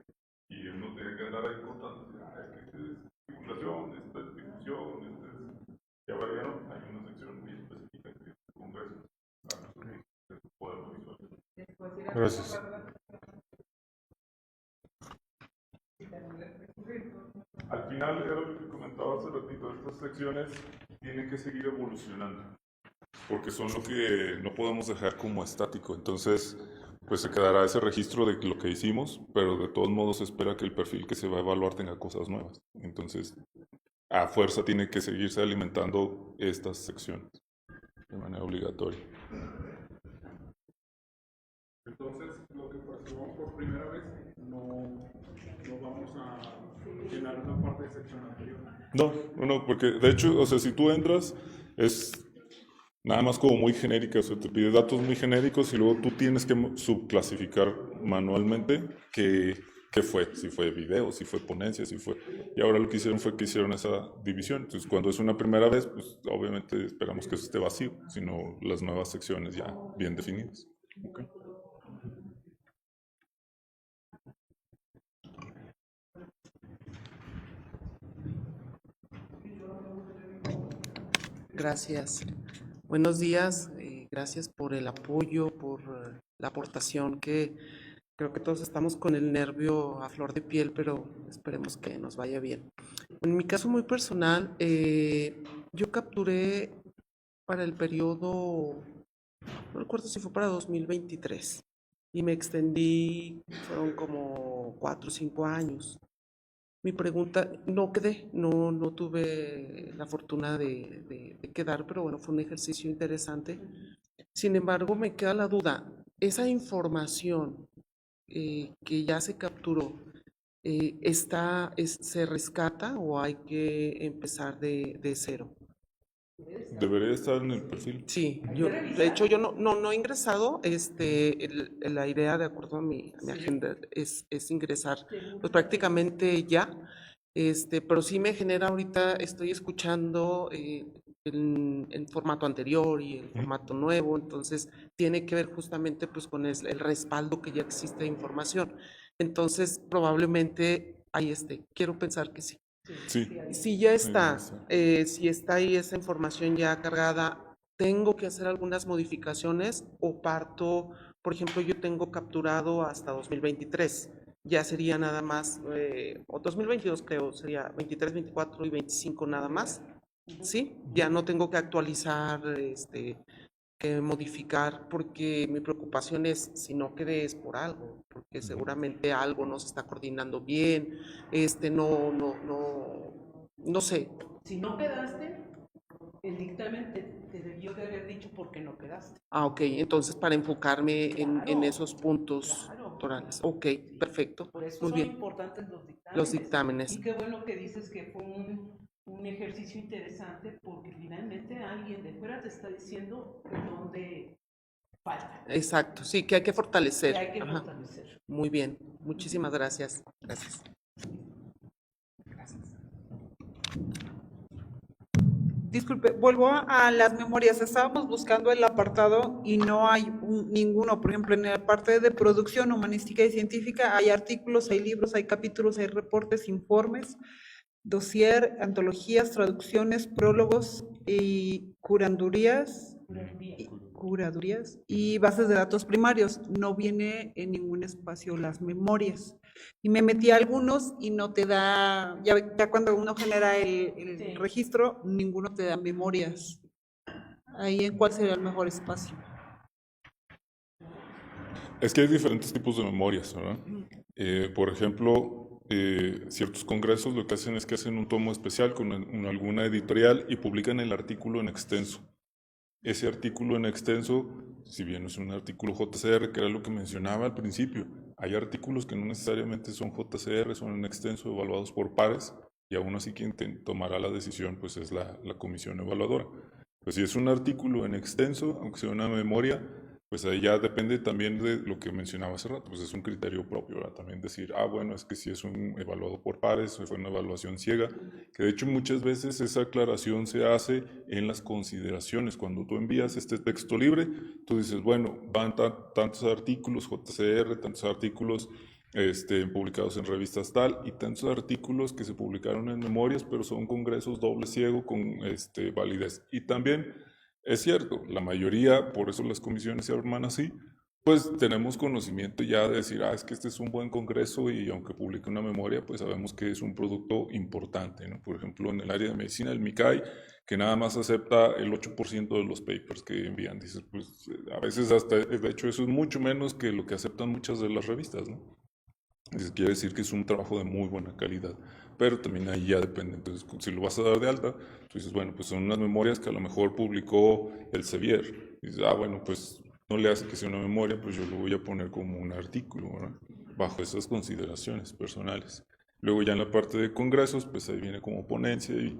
y uno tiene que andar ahí contando, esta es divulgación, esta es difusión, esta es... Ya variaron, hay una sección muy específica que es el Congreso, para poderlo visualizar. Gracias. Al final, era lo que comentaba hace ratito, estas secciones tienen que seguir evolucionando, porque son lo que no podemos dejar como estático. Entonces, pues se quedará ese registro de lo que hicimos, pero de todos modos se espera que el perfil que se va a evaluar tenga cosas nuevas. Entonces, a fuerza tiene que seguirse alimentando estas secciones de manera obligatoria. Entonces, lo que participamos por primera vez, no vamos a llenar una parte de sección anterior. No, porque de hecho, o sea, si tú entras, nada más como muy genérica, o sea, te pide datos muy genéricos y luego tú tienes que subclasificar manualmente qué fue, si fue video, si fue ponencia, si fue... Y ahora lo que hicieron fue que hicieron esa división. Entonces, cuando es una primera vez, pues obviamente esperamos que eso esté vacío, sino las nuevas secciones ya bien definidas. Okay. Gracias. Buenos días. Gracias por el apoyo, por la aportación, que creo que todos estamos con el nervio a flor de piel, pero esperemos que nos vaya bien. En mi caso muy personal, yo capturé para el periodo, no recuerdo si fue para 2023, y me extendí, fueron como 4 o 5 años. Mi pregunta, no quedé, no tuve la fortuna de quedar, pero bueno, fue un ejercicio interesante. Sin embargo, me queda la duda, esa información que ya se capturó, ¿se rescata o hay que empezar de cero? Debería estar en el perfil. Sí, de hecho yo no he ingresado, la idea de acuerdo a mi agenda es ingresar pues prácticamente ya, pero sí me genera ahorita, estoy escuchando el formato anterior y el formato nuevo, entonces tiene que ver justamente pues con el respaldo que ya existe de información, entonces probablemente ahí esté, quiero pensar que sí. Sí. Si ya está, si está ahí esa información ya cargada, ¿tengo que hacer algunas modificaciones o parto? Por ejemplo, yo tengo capturado hasta 2023, ya sería nada más, o 2022 creo, sería 23, 24 y 25 nada más, ¿sí? Ya no tengo que actualizar, que modificar, porque mi preocupación es, si no quede es por algo, porque seguramente algo no se está coordinando bien, no sé. Si no quedaste, el dictamen te debió de haber dicho por qué no quedaste. Ah, ok, entonces para enfocarme en Claro, esos puntos claro. doctorales. Ok, perfecto. Por eso Muy son bien. importantes los dictámenes. Los dictámenes. Y qué bueno que dices que fue un ejercicio interesante, porque finalmente alguien de fuera te está diciendo dónde falta. Exacto, sí, que hay que fortalecer. Que hay que Ajá. fortalecer. Muy bien, muchísimas gracias. Gracias. Disculpe, vuelvo a las memorias. Estábamos buscando el apartado y no hay ninguno. Por ejemplo, en la parte de producción humanística y científica hay artículos, hay libros, hay capítulos, hay reportes, informes, dossier, antologías, traducciones, prólogos y curadurías y bases de datos primarios. No viene en ningún espacio las memorias. Y me metí a algunos y no te da, ya cuando uno genera el registro, ninguno te da memorias. Ahí, ¿en cuál sería el mejor espacio? Es que hay diferentes tipos de memorias, ¿verdad? Por ejemplo, ciertos congresos lo que hacen es que hacen un tomo especial con alguna editorial y publican el artículo en extenso. Ese artículo en extenso, si bien es un artículo JCR, que era lo que mencionaba al principio, hay artículos que no necesariamente son JCR, son en extenso evaluados por pares, y aún así quien tomará la decisión pues es la comisión evaluadora. Pues si es un artículo en extenso, aunque sea una memoria, pues ahí ya depende también de lo que mencionaba hace rato, pues es un criterio propio, ¿verdad? También decir, bueno, es que si es un evaluado por pares, fue una evaluación ciega, que de hecho muchas veces esa aclaración se hace en las consideraciones. Cuando tú envías este texto libre, tú dices, bueno, van tantos artículos JCR, tantos artículos publicados en revistas tal, y tantos artículos que se publicaron en memorias, pero son congresos doble ciego con validez. Y también es cierto, la mayoría, por eso las comisiones se arman así, pues tenemos conocimiento ya de decir, es que este es un buen congreso y aunque publique una memoria, pues sabemos que es un producto importante, ¿no? Por ejemplo, en el área de medicina, el MICAI, que nada más acepta el 8% de los papers que envían. Dices, pues a veces hasta, de hecho, eso es mucho menos que lo que aceptan muchas de las revistas, ¿no? Eso quiere decir que es un trabajo de muy buena calidad, pero también ahí ya depende. Entonces, si lo vas a dar de alta, tú dices, bueno, pues son unas memorias que a lo mejor publicó el Sevier. Y dices, bueno, pues no le hace que sea una memoria, pues yo lo voy a poner como un artículo, ¿verdad? Bajo esas consideraciones personales. Luego ya en la parte de congresos, pues ahí viene como ponencia y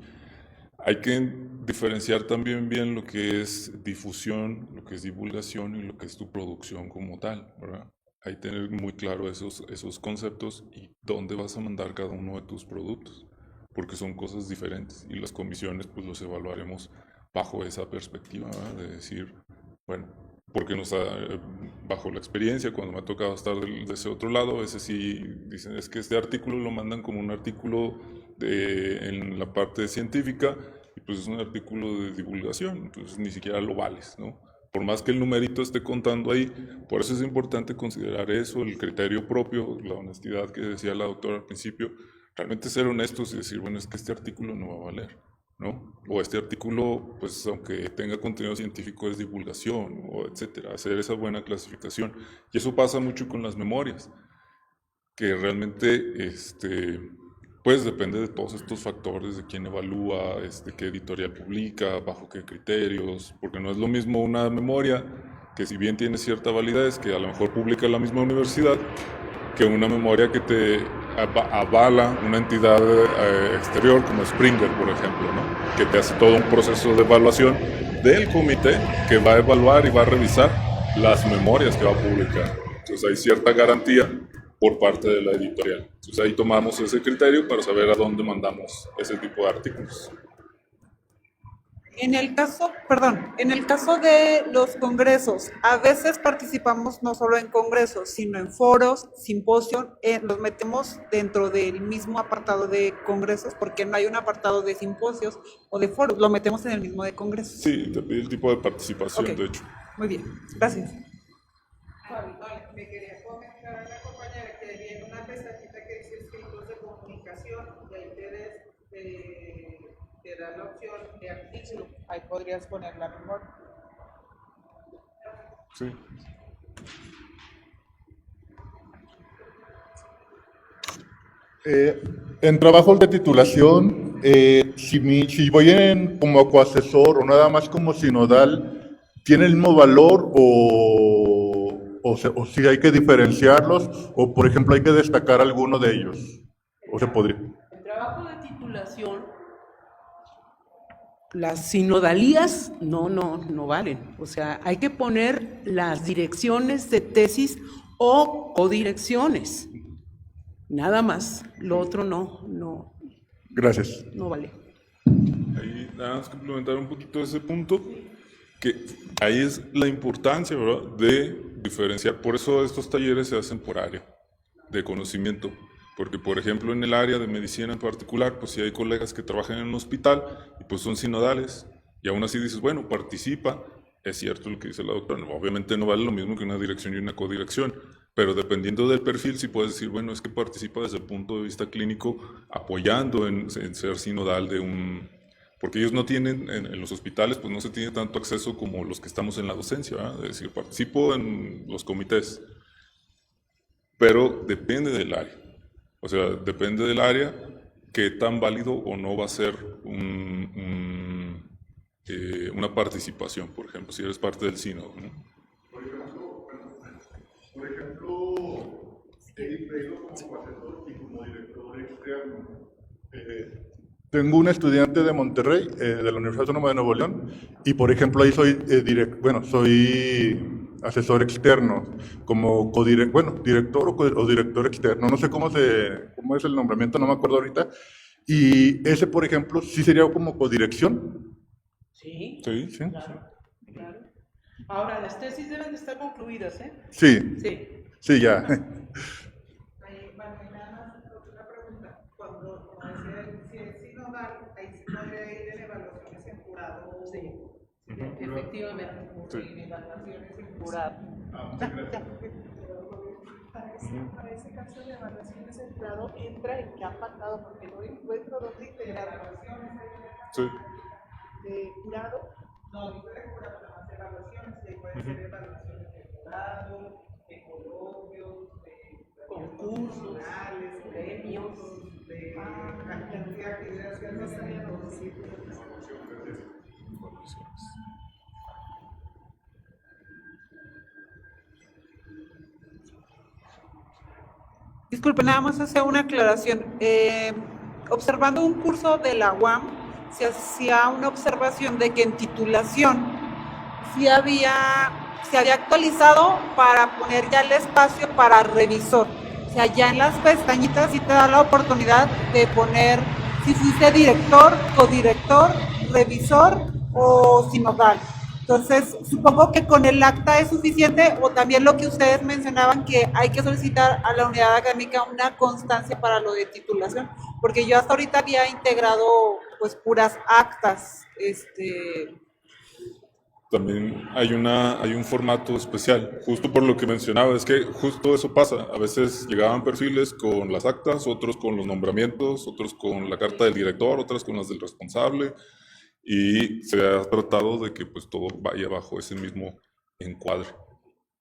Hay que diferenciar también bien lo que es difusión, lo que es divulgación y lo que es tu producción como tal, ¿verdad? Hay que tener muy claro esos conceptos y dónde vas a mandar cada uno de tus productos, porque son cosas diferentes y las comisiones pues los evaluaremos bajo esa perspectiva, ¿verdad? De decir, bueno, porque bajo la experiencia, cuando me ha tocado estar de ese otro lado, a veces sí dicen, es que este artículo lo mandan como un artículo en la parte científica, y pues es un artículo de divulgación, entonces ni siquiera lo vales, ¿no? Por más que el numerito esté contando ahí, por eso es importante considerar eso, el criterio propio, la honestidad que decía la doctora al principio, realmente ser honestos y decir, bueno, es que este artículo no va a valer, ¿no? O este artículo, pues aunque tenga contenido científico, es divulgación, o etcétera, hacer esa buena clasificación. Y eso pasa mucho con las memorias, que realmente, pues depende de todos estos factores, de quién evalúa, qué editorial publica, bajo qué criterios, porque no es lo mismo una memoria, que si bien tiene cierta validez, que a lo mejor publica la misma universidad, que una memoria que te avala una entidad exterior como Springer, por ejemplo, ¿no? Que te hace todo un proceso de evaluación del comité que va a evaluar y va a revisar las memorias que va a publicar. Entonces hay cierta garantía por parte de la editorial. Entonces ahí tomamos ese criterio para saber a dónde mandamos ese tipo de artículos. En el caso de los congresos, a veces participamos no solo en congresos, sino en foros, simposios, los metemos dentro del mismo apartado de congresos, porque no hay un apartado de simposios o de foros, lo metemos en el mismo de congresos. Sí, te pide el tipo de participación, Okay. de hecho. Muy bien, gracias. Me quería comentar a la compañera que viene una pestañita que dice escritos de comunicación y ahí te da la opción de artículo. Ahí podrías ponerla mejor. Sí. En trabajos de titulación, si voy como coasesor o nada más como sinodal, ¿tiene el mismo valor o si hay que diferenciarlos o, por ejemplo, hay que destacar alguno de ellos? ¿O se podría? El trabajo de titulación, las sinodalías no valen. O sea, hay que poner las direcciones de tesis o codirecciones. Nada más. Lo otro no. Gracias. No vale. Ahí nada más complementar un poquito ese punto, que ahí es la importancia, ¿verdad?, de diferenciar. Por eso estos talleres se hacen por área de conocimiento. Porque, por ejemplo, en el área de medicina en particular, pues si hay colegas que trabajan en un hospital y pues son sinodales, y aún así dices, bueno, participa, es cierto lo que dice la doctora, no, obviamente no vale lo mismo que una dirección y una codirección, pero dependiendo del perfil, sí puedes decir, bueno, es que participa desde el punto de vista clínico, apoyando en ser sinodal de un... Porque ellos no tienen, en los hospitales, pues no se tiene tanto acceso como los que estamos en la docencia, ¿verdad? Es decir, participo en los comités, pero depende del área. O sea, depende del área qué tan válido o no va a ser una participación, por ejemplo, si eres parte del sínodo, ¿no? Por ejemplo, he ido como asesor y como director externo. Tengo un estudiante de Monterrey, de la Universidad Autónoma de Nuevo León, y por ejemplo ahí soy soy asesor externo, como director o director externo, no sé cómo es el nombramiento, no me acuerdo ahorita, y ese por ejemplo sí sería como codirección. Sí, sí. Claro. Ahora, las tesis deben de estar concluidas, ¿eh? Sí, ya. Otra pregunta. Cuando si es sinodal, ahí sí podría ir en evaluaciones en jurado. Sí, efectivamente. En evaluaciones en jurado. Para ese caso de evaluaciones en jurado, entra en qué ha faltado, porque no encuentro dónde integrar evaluaciones. Sí. De jurado, no de jurado, nada más evaluaciones, y ahí pueden ser evaluaciones de jurado, de coloquios, de concursos, premios, de actividades que no estarían Disculpe, nada más hacer una aclaración. Observando un curso de la UAM, se hacía una observación de que en titulación se había actualizado para poner ya el espacio para revisor. O sea, ya en las pestañitas sí te da la oportunidad de poner si fuiste director, codirector, revisor o sinodal. Entonces, supongo que con el acta es suficiente, o también lo que ustedes mencionaban, que hay que solicitar a la unidad académica una constancia para lo de titulación, porque yo hasta ahorita había integrado pues puras actas. También hay un formato especial, justo por lo que mencionaba, es que justo eso pasa. A veces llegaban perfiles con las actas, otros con los nombramientos, otros con la carta del director, otras con las del responsable, y se ha tratado de que pues todo vaya bajo ese mismo encuadre.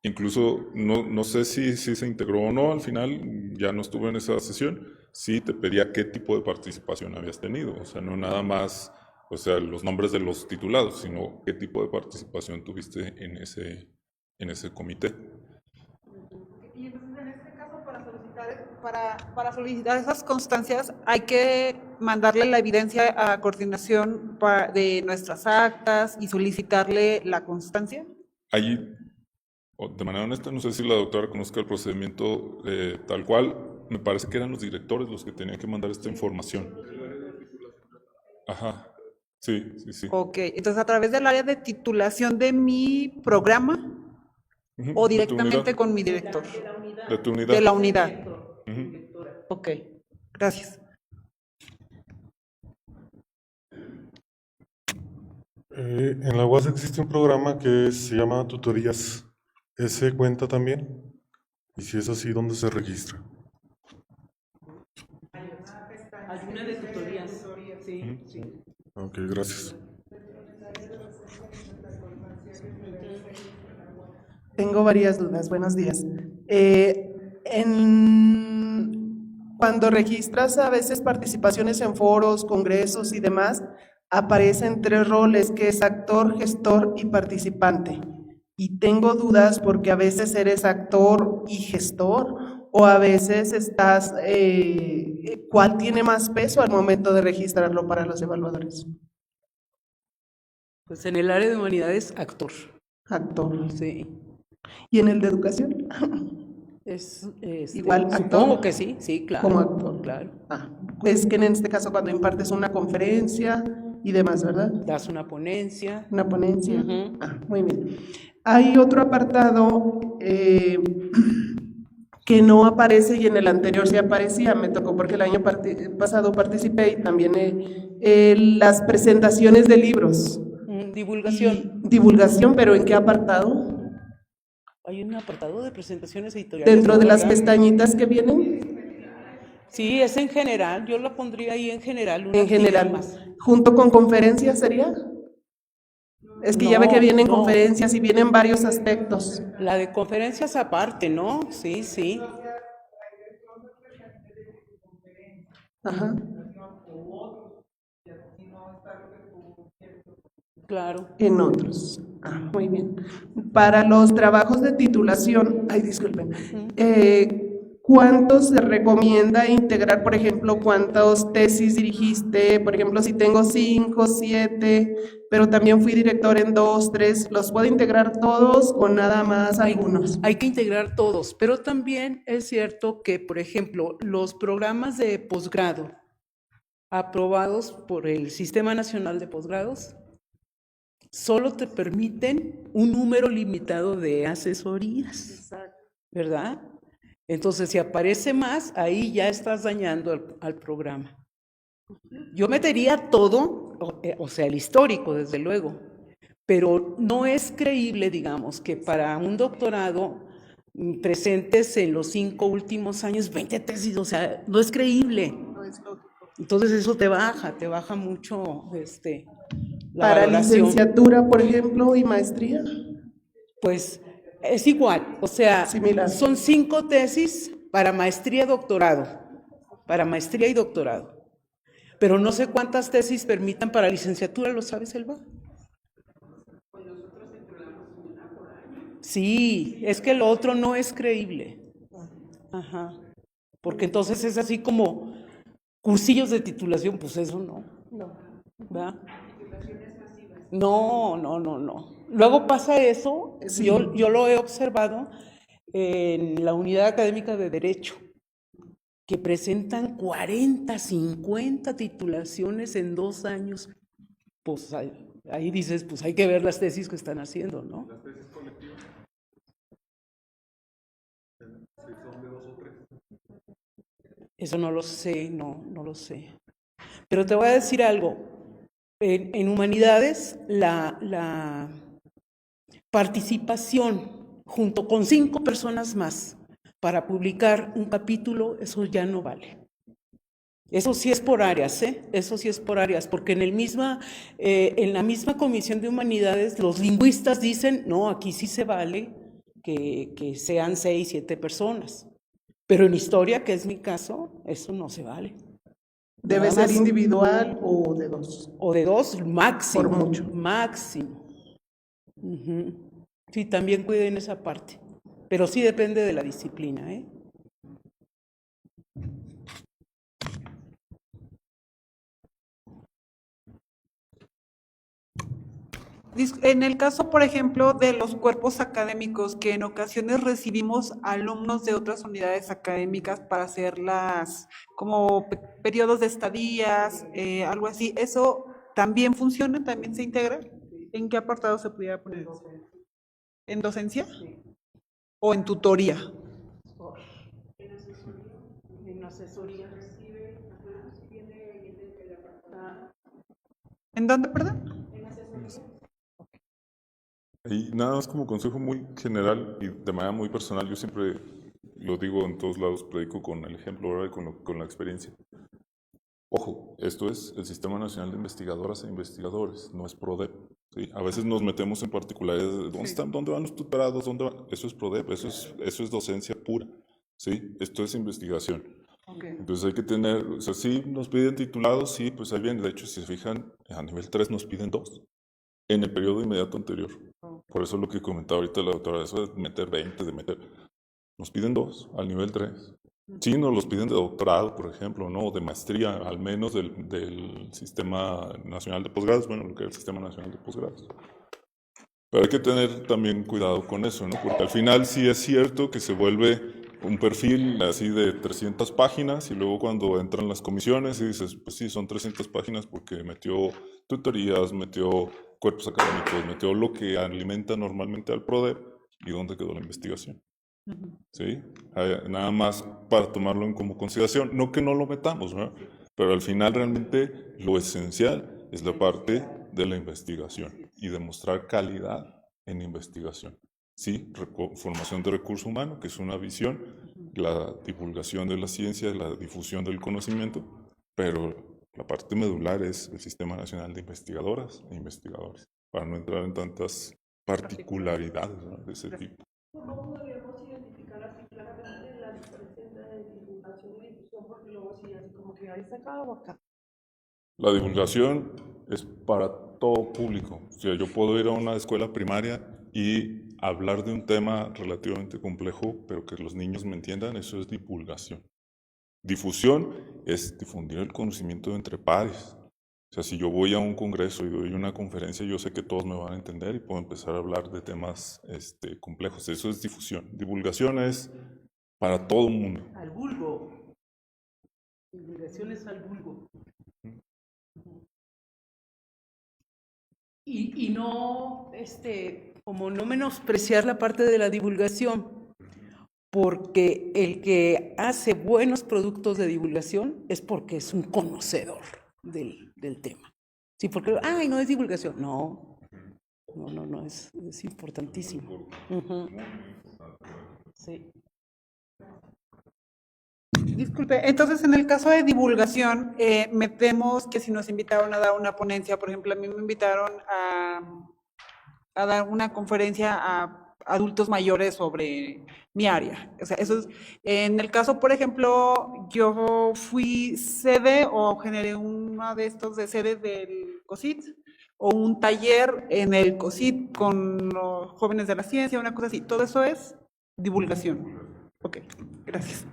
Incluso no sé si se integró o no al final, ya no estuve en esa sesión, sí te pedía qué tipo de participación habías tenido, o sea, no nada más, o sea, los nombres de los titulados, sino qué tipo de participación tuviste en ese comité. Y entonces en este caso para solicitar esas constancias hay que mandarle la evidencia a coordinación de nuestras actas y solicitarle la constancia. Allí, de manera honesta, no sé si la doctora conozca el procedimiento tal cual, me parece que eran los directores los que tenían que mandar esta información. Ajá, sí. Ok, entonces a través del área de titulación de mi programa o directamente con mi director. De tu unidad. De la unidad. Ok, gracias. En la UAS existe un programa que se llama Tutorías. ¿Ese cuenta también? Y si es así, ¿dónde se registra? Hay una de tutorías, sí. Ok, gracias. Tengo varias dudas. Buenos días. Cuando registras a veces participaciones en foros, congresos y demás, aparecen 3 roles, que es actor, gestor y participante. Y tengo dudas porque a veces eres actor y gestor, o a veces estás, ¿cuál tiene más peso al momento de registrarlo para los evaluadores? Pues en el área de humanidades, actor. Actor. Sí. ¿Y en el de educación? Igual, supongo actor. que sí, claro. Como actor. Claro. Es que en este caso cuando impartes una conferencia y demás, ¿verdad? Das una ponencia. Una ponencia. Muy bien. Hay otro apartado que no aparece y en el anterior sí aparecía, me tocó porque el año pasado participé y también las presentaciones de libros. Divulgación. Divulgación, pero ¿en qué apartado? Hay un apartado de presentaciones editoriales. ¿Dentro de las pestañitas que vienen? Sí, es en general, yo la pondría ahí en general. En general. ¿Junto con conferencias sería? Es que ya ve que vienen conferencias y vienen varios aspectos. La de conferencias aparte, ¿no? Sí. Ajá. Claro. En otros. Muy bien. Para los trabajos de titulación, disculpen, ¿cuánto se recomienda integrar? Por ejemplo, ¿cuántas tesis dirigiste? Por ejemplo, si tengo 5, 7, pero también fui director en 2, 3, ¿los puedo integrar todos o nada más algunos? Hay que integrar todos, pero también es cierto que, por ejemplo, los programas de posgrado aprobados por el Sistema Nacional de Posgrados solo te permiten un número limitado de asesorías, ¿verdad? Entonces, si aparece más, ahí ya estás dañando al programa. Yo metería todo, o sea, el histórico, desde luego, pero no es creíble, digamos, que para un doctorado presentes en los 5 últimos años 20 tesis, o sea, no es creíble. No es lógico. Entonces eso te baja mucho la ¿Para valoración. licenciatura, por ejemplo, y maestría? Pues es igual, o sea, similar. Son 5 tesis para maestría y doctorado, pero no sé cuántas tesis permitan para licenciatura, ¿lo sabes, Elba? Sí, es que lo otro no es creíble. Ajá. Porque entonces es así como cursillos de titulación, pues eso no. ¿verdad? No, no, no, no. Luego pasa eso, yo lo he observado en la unidad académica de Derecho, que presentan 40, 50 titulaciones en 2 años. Pues ahí dices, pues hay que ver las tesis que están haciendo, ¿no? ¿Las tesis colectivas? Sí, son de 2 o 3. Eso no lo sé, no lo sé. Pero te voy a decir algo. En humanidades, la participación junto con 5 personas más para publicar un capítulo, eso ya no vale. Eso sí es por áreas, eso sí es por áreas, porque en la misma Comisión de Humanidades los lingüistas dicen, no, aquí sí se vale que sean 6, 7 personas, pero en historia, que es mi caso, eso no se vale. ¿Debe ser individual o de 2? O de 2, máximo. Por mucho. Máximo. Sí, también cuiden esa parte, pero sí depende de la disciplina, ¿eh? En el caso, por ejemplo, de los cuerpos académicos, que en ocasiones recibimos alumnos de otras unidades académicas para hacer como periodos de estadías, algo así, ¿eso también funciona? ¿También se integra? ¿En qué apartado se pudiera poner? ¿En docencia? ¿O en tutoría? En asesoría recibe, ¿En dónde, perdón? En asesoría. Y nada más como consejo muy general y de manera muy personal, yo siempre lo digo en todos lados, predico con el ejemplo, ¿verdad? Y con la experiencia. Ojo, esto es el Sistema Nacional de Investigadoras e Investigadores, no es PRODEP. ¿Sí? A veces nos metemos en particularidades de ¿dónde van los tutorados? ¿Dónde van? Eso es PRODEP, eso es docencia pura. ¿Sí? Esto es investigación. Entonces hay que tener, o sea, sí nos piden titulados, sí, pues ahí viene. De hecho, si se fijan, a nivel 3 nos piden 2 en el periodo inmediato anterior. Por eso lo que comentaba ahorita la doctora, eso de meter 20, nos piden 2 al nivel 3. Sí, nos los piden de doctorado, por ejemplo, ¿no? O de maestría, al menos del Sistema Nacional de Posgrados, bueno, lo que es el Sistema Nacional de Posgrados. Pero hay que tener también cuidado con eso, ¿no? Porque al final sí es cierto que se vuelve un perfil así de 300 páginas y luego cuando entran las comisiones y dices, pues sí, son 300 páginas porque metió tutorías, metió cuerpos académicos, metió lo que alimenta normalmente al PRODEP y dónde quedó la investigación. ¿Sí? Nada más para tomarlo como consideración, no que no lo metamos, ¿verdad? Pero al final realmente lo esencial es la parte de la investigación y demostrar calidad en investigación. Sí, formación de recurso humano, que es una visión, la divulgación de la ciencia, la difusión del conocimiento, pero la parte medular es el Sistema Nacional de Investigadoras e Investigadores, para no entrar en tantas particularidades, ¿no? De ese tipo. ¿Cómo podríamos identificar así claramente la diferencia entre divulgación y difusión? Porque luego sí, así como que ahí está acá o acá. La divulgación es para todo público. O sea, yo puedo ir a una escuela primaria y hablar de un tema relativamente complejo, pero que los niños me entiendan, eso es divulgación. Difusión es difundir el conocimiento entre pares. O sea, si yo voy a un congreso y doy una conferencia, yo sé que todos me van a entender y puedo empezar a hablar de temas complejos. Eso es difusión. Divulgación es para todo el mundo. Al vulgo. Divulgación es al vulgo. Y no, como no menospreciar la parte de la divulgación, porque el que hace buenos productos de divulgación es porque es un conocedor del tema. Sí, porque, ay, no es divulgación. No, es importantísimo. Sí. Disculpe, entonces en el caso de divulgación, metemos que si nos invitaron a dar una ponencia, por ejemplo, a mí me invitaron a dar una conferencia a adultos mayores sobre mi área. O sea, eso es, en el caso, por ejemplo, yo fui sede o generé una de estos de sede del COSIT o un taller en el COSIT con los jóvenes de la ciencia, una cosa así. Todo eso es divulgación. Ok, gracias.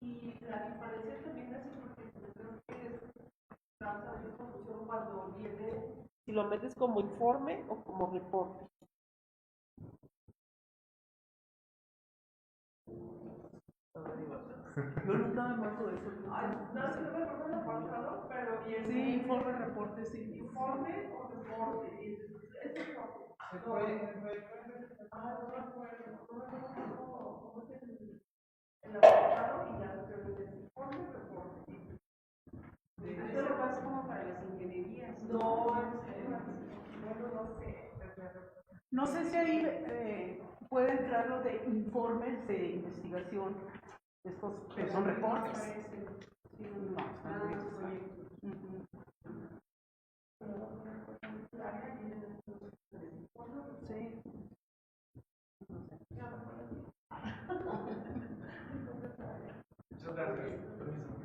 Y La diferencia también es porque creo que es causa de confusión cuando viene, si lo metes como informe o como reporte. Yo nunca me acuerdo de eso. No, sí, no me acuerdo del apartado, pero viene. Sí, informe, reporte, sí. Informe o reporte. Es reporte. No me acuerdo cómo es el apartado y ya lo que es informe o reporte. Esto lo pasa como para las ingenierías. No, bueno, no sé. No sé si ahí puede entrar lo de informes de investigación. Estos que son reportes. No, están bien. Sí.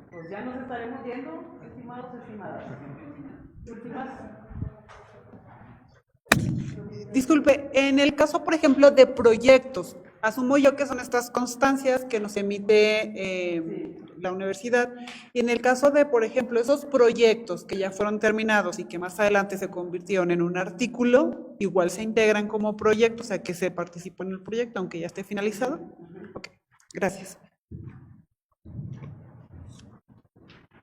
Pues ya nos estaremos viendo, estimados, estimadas. Últimas. Disculpe, en el caso, por ejemplo, de proyectos, asumo yo que son estas constancias que nos emite la universidad, y en el caso de, por ejemplo, esos proyectos que ya fueron terminados y que más adelante se convirtieron en un artículo, igual se integran como proyecto, o sea, que se participó en el proyecto, aunque ya esté finalizado. Ok, gracias.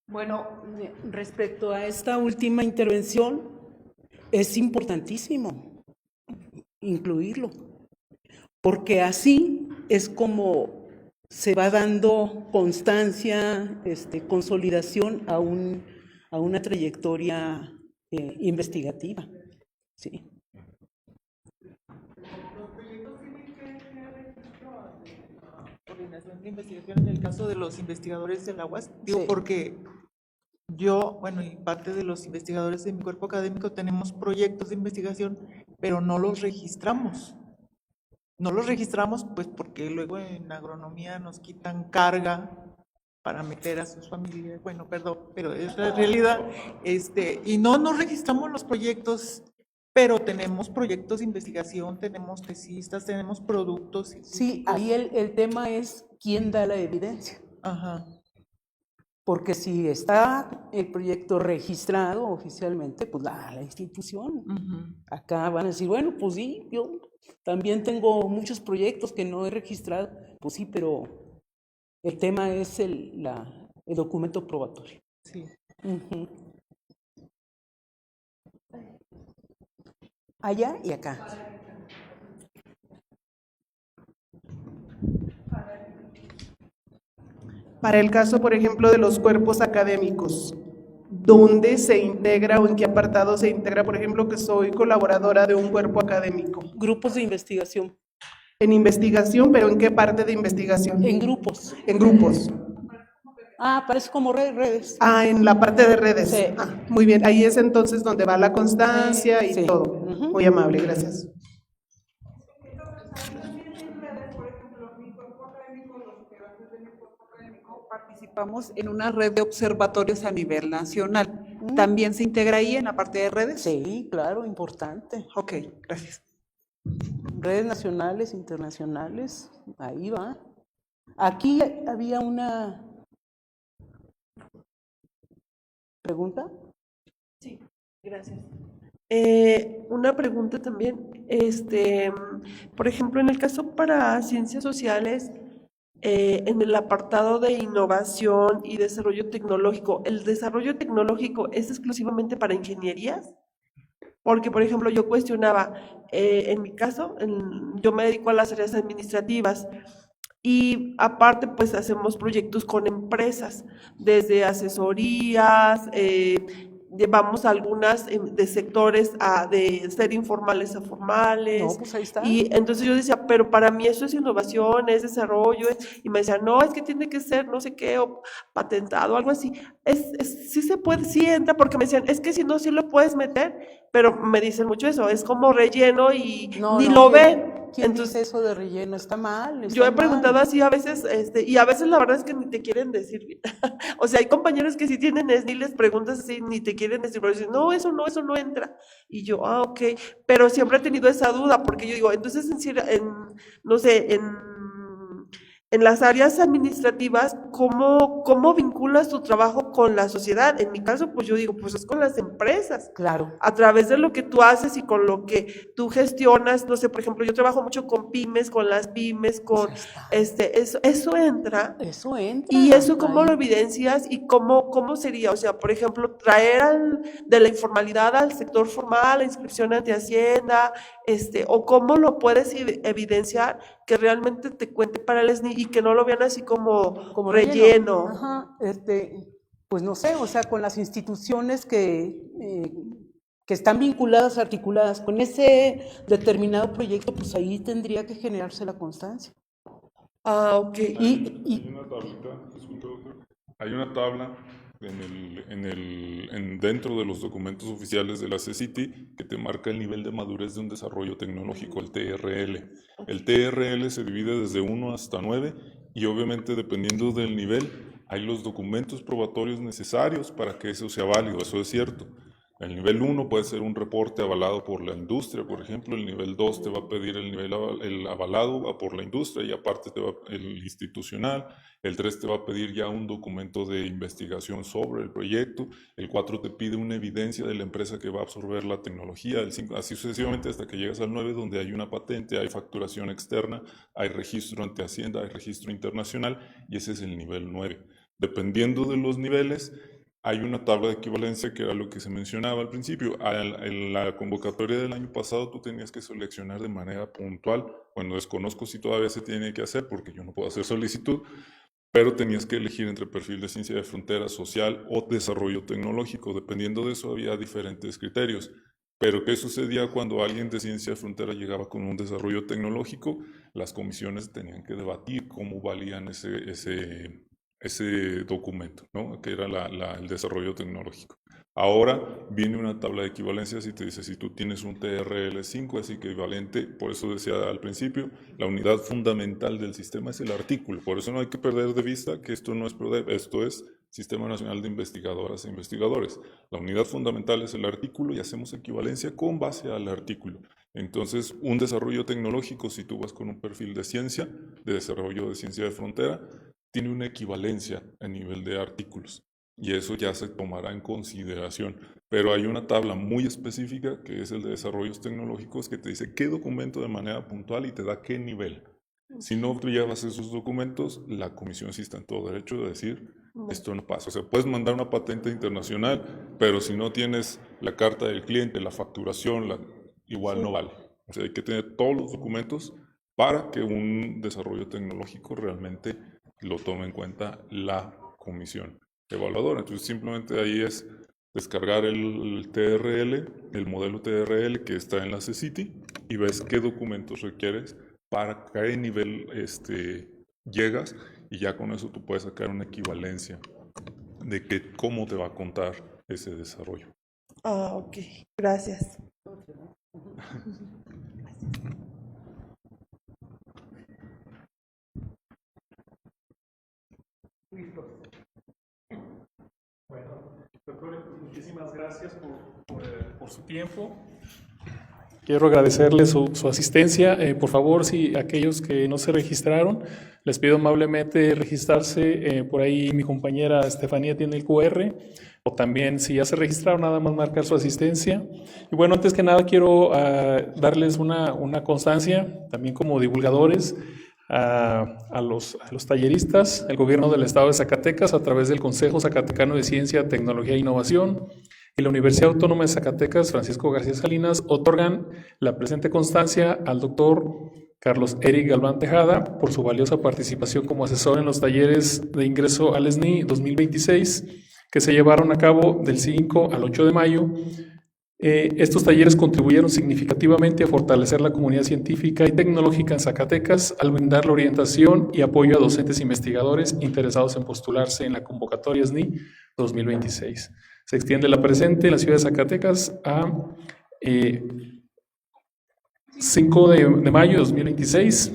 Bueno, respecto a esta última intervención, es importantísimo incluirlo, porque así es como se va dando constancia, consolidación a una trayectoria investigativa. Sí. Los proyectos tienen que registro de coordinación de investigación en el caso de los investigadores de la UAS. Digo, Sí. porque yo, bueno, y parte de los investigadores de mi cuerpo académico tenemos proyectos de investigación, pero no los registramos. No los registramos pues porque luego en agronomía nos quitan carga para meter a sus familias. Bueno, perdón, pero es la realidad. Y no nos registramos los proyectos, pero tenemos proyectos de investigación, tenemos tesistas, tenemos productos. Sí, ahí el tema es quién da la evidencia. Ajá. Porque si está el proyecto registrado oficialmente, pues la institución. Acá van a decir, bueno, pues sí, yo también tengo muchos proyectos que no he registrado. Pues sí, pero el tema es el documento probatorio. Sí. Allá y acá. Para el caso, por ejemplo, de los cuerpos académicos, ¿dónde se integra o en qué apartado se integra? Por ejemplo, que soy colaboradora de un cuerpo académico. Grupos de investigación. En investigación, pero ¿en qué parte de investigación? En grupos. En grupos. Ah, parece como redes. Ah, en la parte de redes. Sí. Ah, muy bien, ahí es entonces donde va la constancia y todo. Muy amable, gracias. Participamos en una red de observatorios a nivel nacional. ¿También se integra ahí en la parte de redes? Sí, claro, importante. Ok, gracias. Redes nacionales, internacionales, ahí va. Aquí había una pregunta. Sí, gracias. Una pregunta también, por ejemplo, en el caso para ciencias sociales, en el apartado de innovación y desarrollo tecnológico, ¿el desarrollo tecnológico es exclusivamente para ingenierías? Porque, por ejemplo, yo cuestionaba, en mi caso, yo me dedico a las áreas administrativas y aparte, pues hacemos proyectos con empresas, desde asesorías, llevamos algunas de sectores de ser informales a formales. No, pues ahí está. Y entonces yo decía, pero para mí eso es innovación, es desarrollo, y me decían, no, es que tiene que ser no sé qué, o patentado, algo así. Sí se puede, sí entra, porque me decían, es que si no, sí lo puedes meter, pero me dicen mucho eso, es como relleno y ni lo ven. ¿Quién dice eso de relleno? Está mal. Yo he preguntado así a veces, y a veces la verdad es que ni te quieren decir bien. O sea, hay compañeros que sí tienen ni les preguntas así, ni te quieren decir, pero dicen, no, eso no entra. Y yo, ok, pero siempre he tenido esa duda, porque yo digo, entonces, no sé, en las áreas administrativas, ¿cómo vinculas tu trabajo con la sociedad? En mi caso, pues yo digo, pues es con las empresas. Claro. A través de lo que tú haces y con lo que tú gestionas, no sé, por ejemplo, yo trabajo mucho con pymes, con las pymes, con eso entra. Eso entra. ¿Y eso cómo lo evidencias y cómo sería? O sea, por ejemplo, traer de la informalidad al sector formal, la inscripción ante Hacienda, o cómo lo puedes evidenciar que realmente te cuente para el SNI y que no lo vean así como relleno. Ajá, pues no sé, o sea, con las instituciones que están vinculadas, articuladas con ese determinado proyecto, pues ahí tendría que generarse la constancia. Ah, ok. Hay una tabla dentro de los documentos oficiales de la CCT que te marca el nivel de madurez de un desarrollo tecnológico, el TRL. El TRL se divide desde 1 hasta 9 y obviamente dependiendo del nivel hay los documentos probatorios necesarios para que eso sea válido, eso es cierto. El nivel 1 puede ser un reporte avalado por la industria, por ejemplo. El nivel 2 te va a pedir el avalado por la industria y aparte te va el institucional. El 3 te va a pedir ya un documento de investigación sobre el proyecto. El 4 te pide una evidencia de la empresa que va a absorber la tecnología. El 5, así sucesivamente hasta que llegas al 9, donde hay una patente, hay facturación externa, hay registro ante Hacienda, hay registro internacional y ese es el nivel 9. Dependiendo de los niveles, hay una tabla de equivalencia que era lo que se mencionaba al principio. En la convocatoria del año pasado tú tenías que seleccionar de manera puntual. Bueno, desconozco si todavía se tiene que hacer porque yo no puedo hacer solicitud, pero tenías que elegir entre perfil de ciencia de frontera, social o desarrollo tecnológico. Dependiendo de eso había diferentes criterios. Pero ¿qué sucedía cuando alguien de ciencia de frontera llegaba con un desarrollo tecnológico? Las comisiones tenían que debatir cómo valían ese documento, ¿no? Que era el desarrollo tecnológico. Ahora viene una tabla de equivalencias y te dice si tú tienes un TRL5 es equivalente, por eso decía al principio, la unidad fundamental del sistema es el artículo. Por eso no hay que perder de vista que esto no es PRODEP, esto es Sistema Nacional de Investigadoras e Investigadores. La unidad fundamental es el artículo y hacemos equivalencia con base al artículo. Entonces, un desarrollo tecnológico, si tú vas con un perfil de ciencia, de desarrollo de ciencia de frontera, tiene una equivalencia a nivel de artículos y eso ya se tomará en consideración. Pero hay una tabla muy específica que es el de desarrollos tecnológicos que te dice qué documento de manera puntual y te da qué nivel. Si no tú llevas esos documentos, la comisión sí está en todo derecho de decir esto no pasa. O sea, puedes mandar una patente internacional, pero si no tienes la carta del cliente, la facturación, igual no vale. O sea, hay que tener todos los documentos para que un desarrollo tecnológico realmente lo tome en cuenta la comisión evaluadora. Entonces simplemente ahí es descargar el TRL, el modelo TRL que está en la CCT y ves qué documentos requieres para qué nivel llegas y ya con eso tú puedes sacar una equivalencia de cómo te va a contar ese desarrollo. Ah, ok. Gracias. Bueno, doctor, muchísimas gracias por su tiempo. Quiero agradecerle su asistencia. Por favor, si aquellos que no se registraron, les pido amablemente registrarse. Por ahí mi compañera Estefanía tiene el QR. O también, si ya se registraron, nada más marcar su asistencia. Y bueno, antes que nada quiero darles una constancia, también como divulgadores, a los talleristas, el gobierno del estado de Zacatecas, a través del Consejo Zacatecano de Ciencia, Tecnología e Innovación, y la Universidad Autónoma de Zacatecas, Francisco García Salinas, otorgan la presente constancia al doctor Carlos Eric Galván Tejada por su valiosa participación como asesor en los talleres de ingreso al SNI 2026, que se llevaron a cabo del 5 al 8 de mayo. Estos talleres contribuyeron significativamente a fortalecer la comunidad científica y tecnológica en Zacatecas al brindar la orientación y apoyo a docentes e investigadores interesados en postularse en la convocatoria SNI 2026. Se extiende la presente en la ciudad de Zacatecas a 5 de mayo de 2026,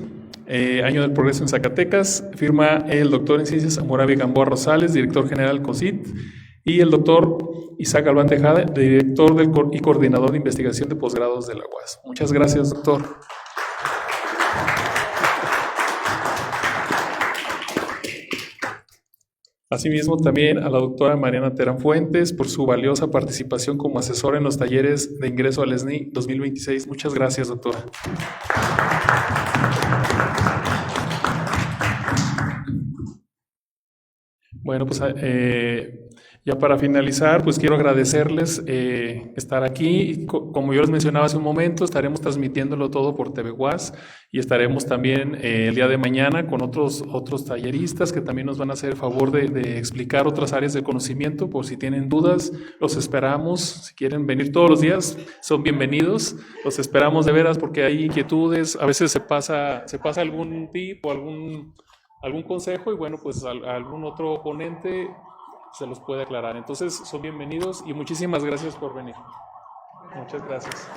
Año del Progreso en Zacatecas. Firma el doctor en Ciencias Moravia Gamboa Rosales, director general COSIT, y el doctor Isaac Galván Tejada, director y coordinador de investigación de posgrados de la UAS. Muchas gracias, doctor. Asimismo, también a la doctora Mariana Terán Fuentes por su valiosa participación como asesora en los talleres de ingreso al SNI 2026. Muchas gracias, doctora. Bueno, pues ya para finalizar, pues quiero agradecerles estar aquí. Como yo les mencionaba hace un momento, estaremos transmitiéndolo todo por TV UAS y estaremos también el día de mañana con otros talleristas que también nos van a hacer el favor de explicar otras áreas de conocimiento. Por si tienen dudas, los esperamos. Si quieren venir todos los días, son bienvenidos. Los esperamos de veras porque hay inquietudes. A veces se pasa algún tip o algún consejo y bueno, pues algún otro ponente se los puede aclarar. Entonces, son bienvenidos y muchísimas gracias por venir. Muchas gracias.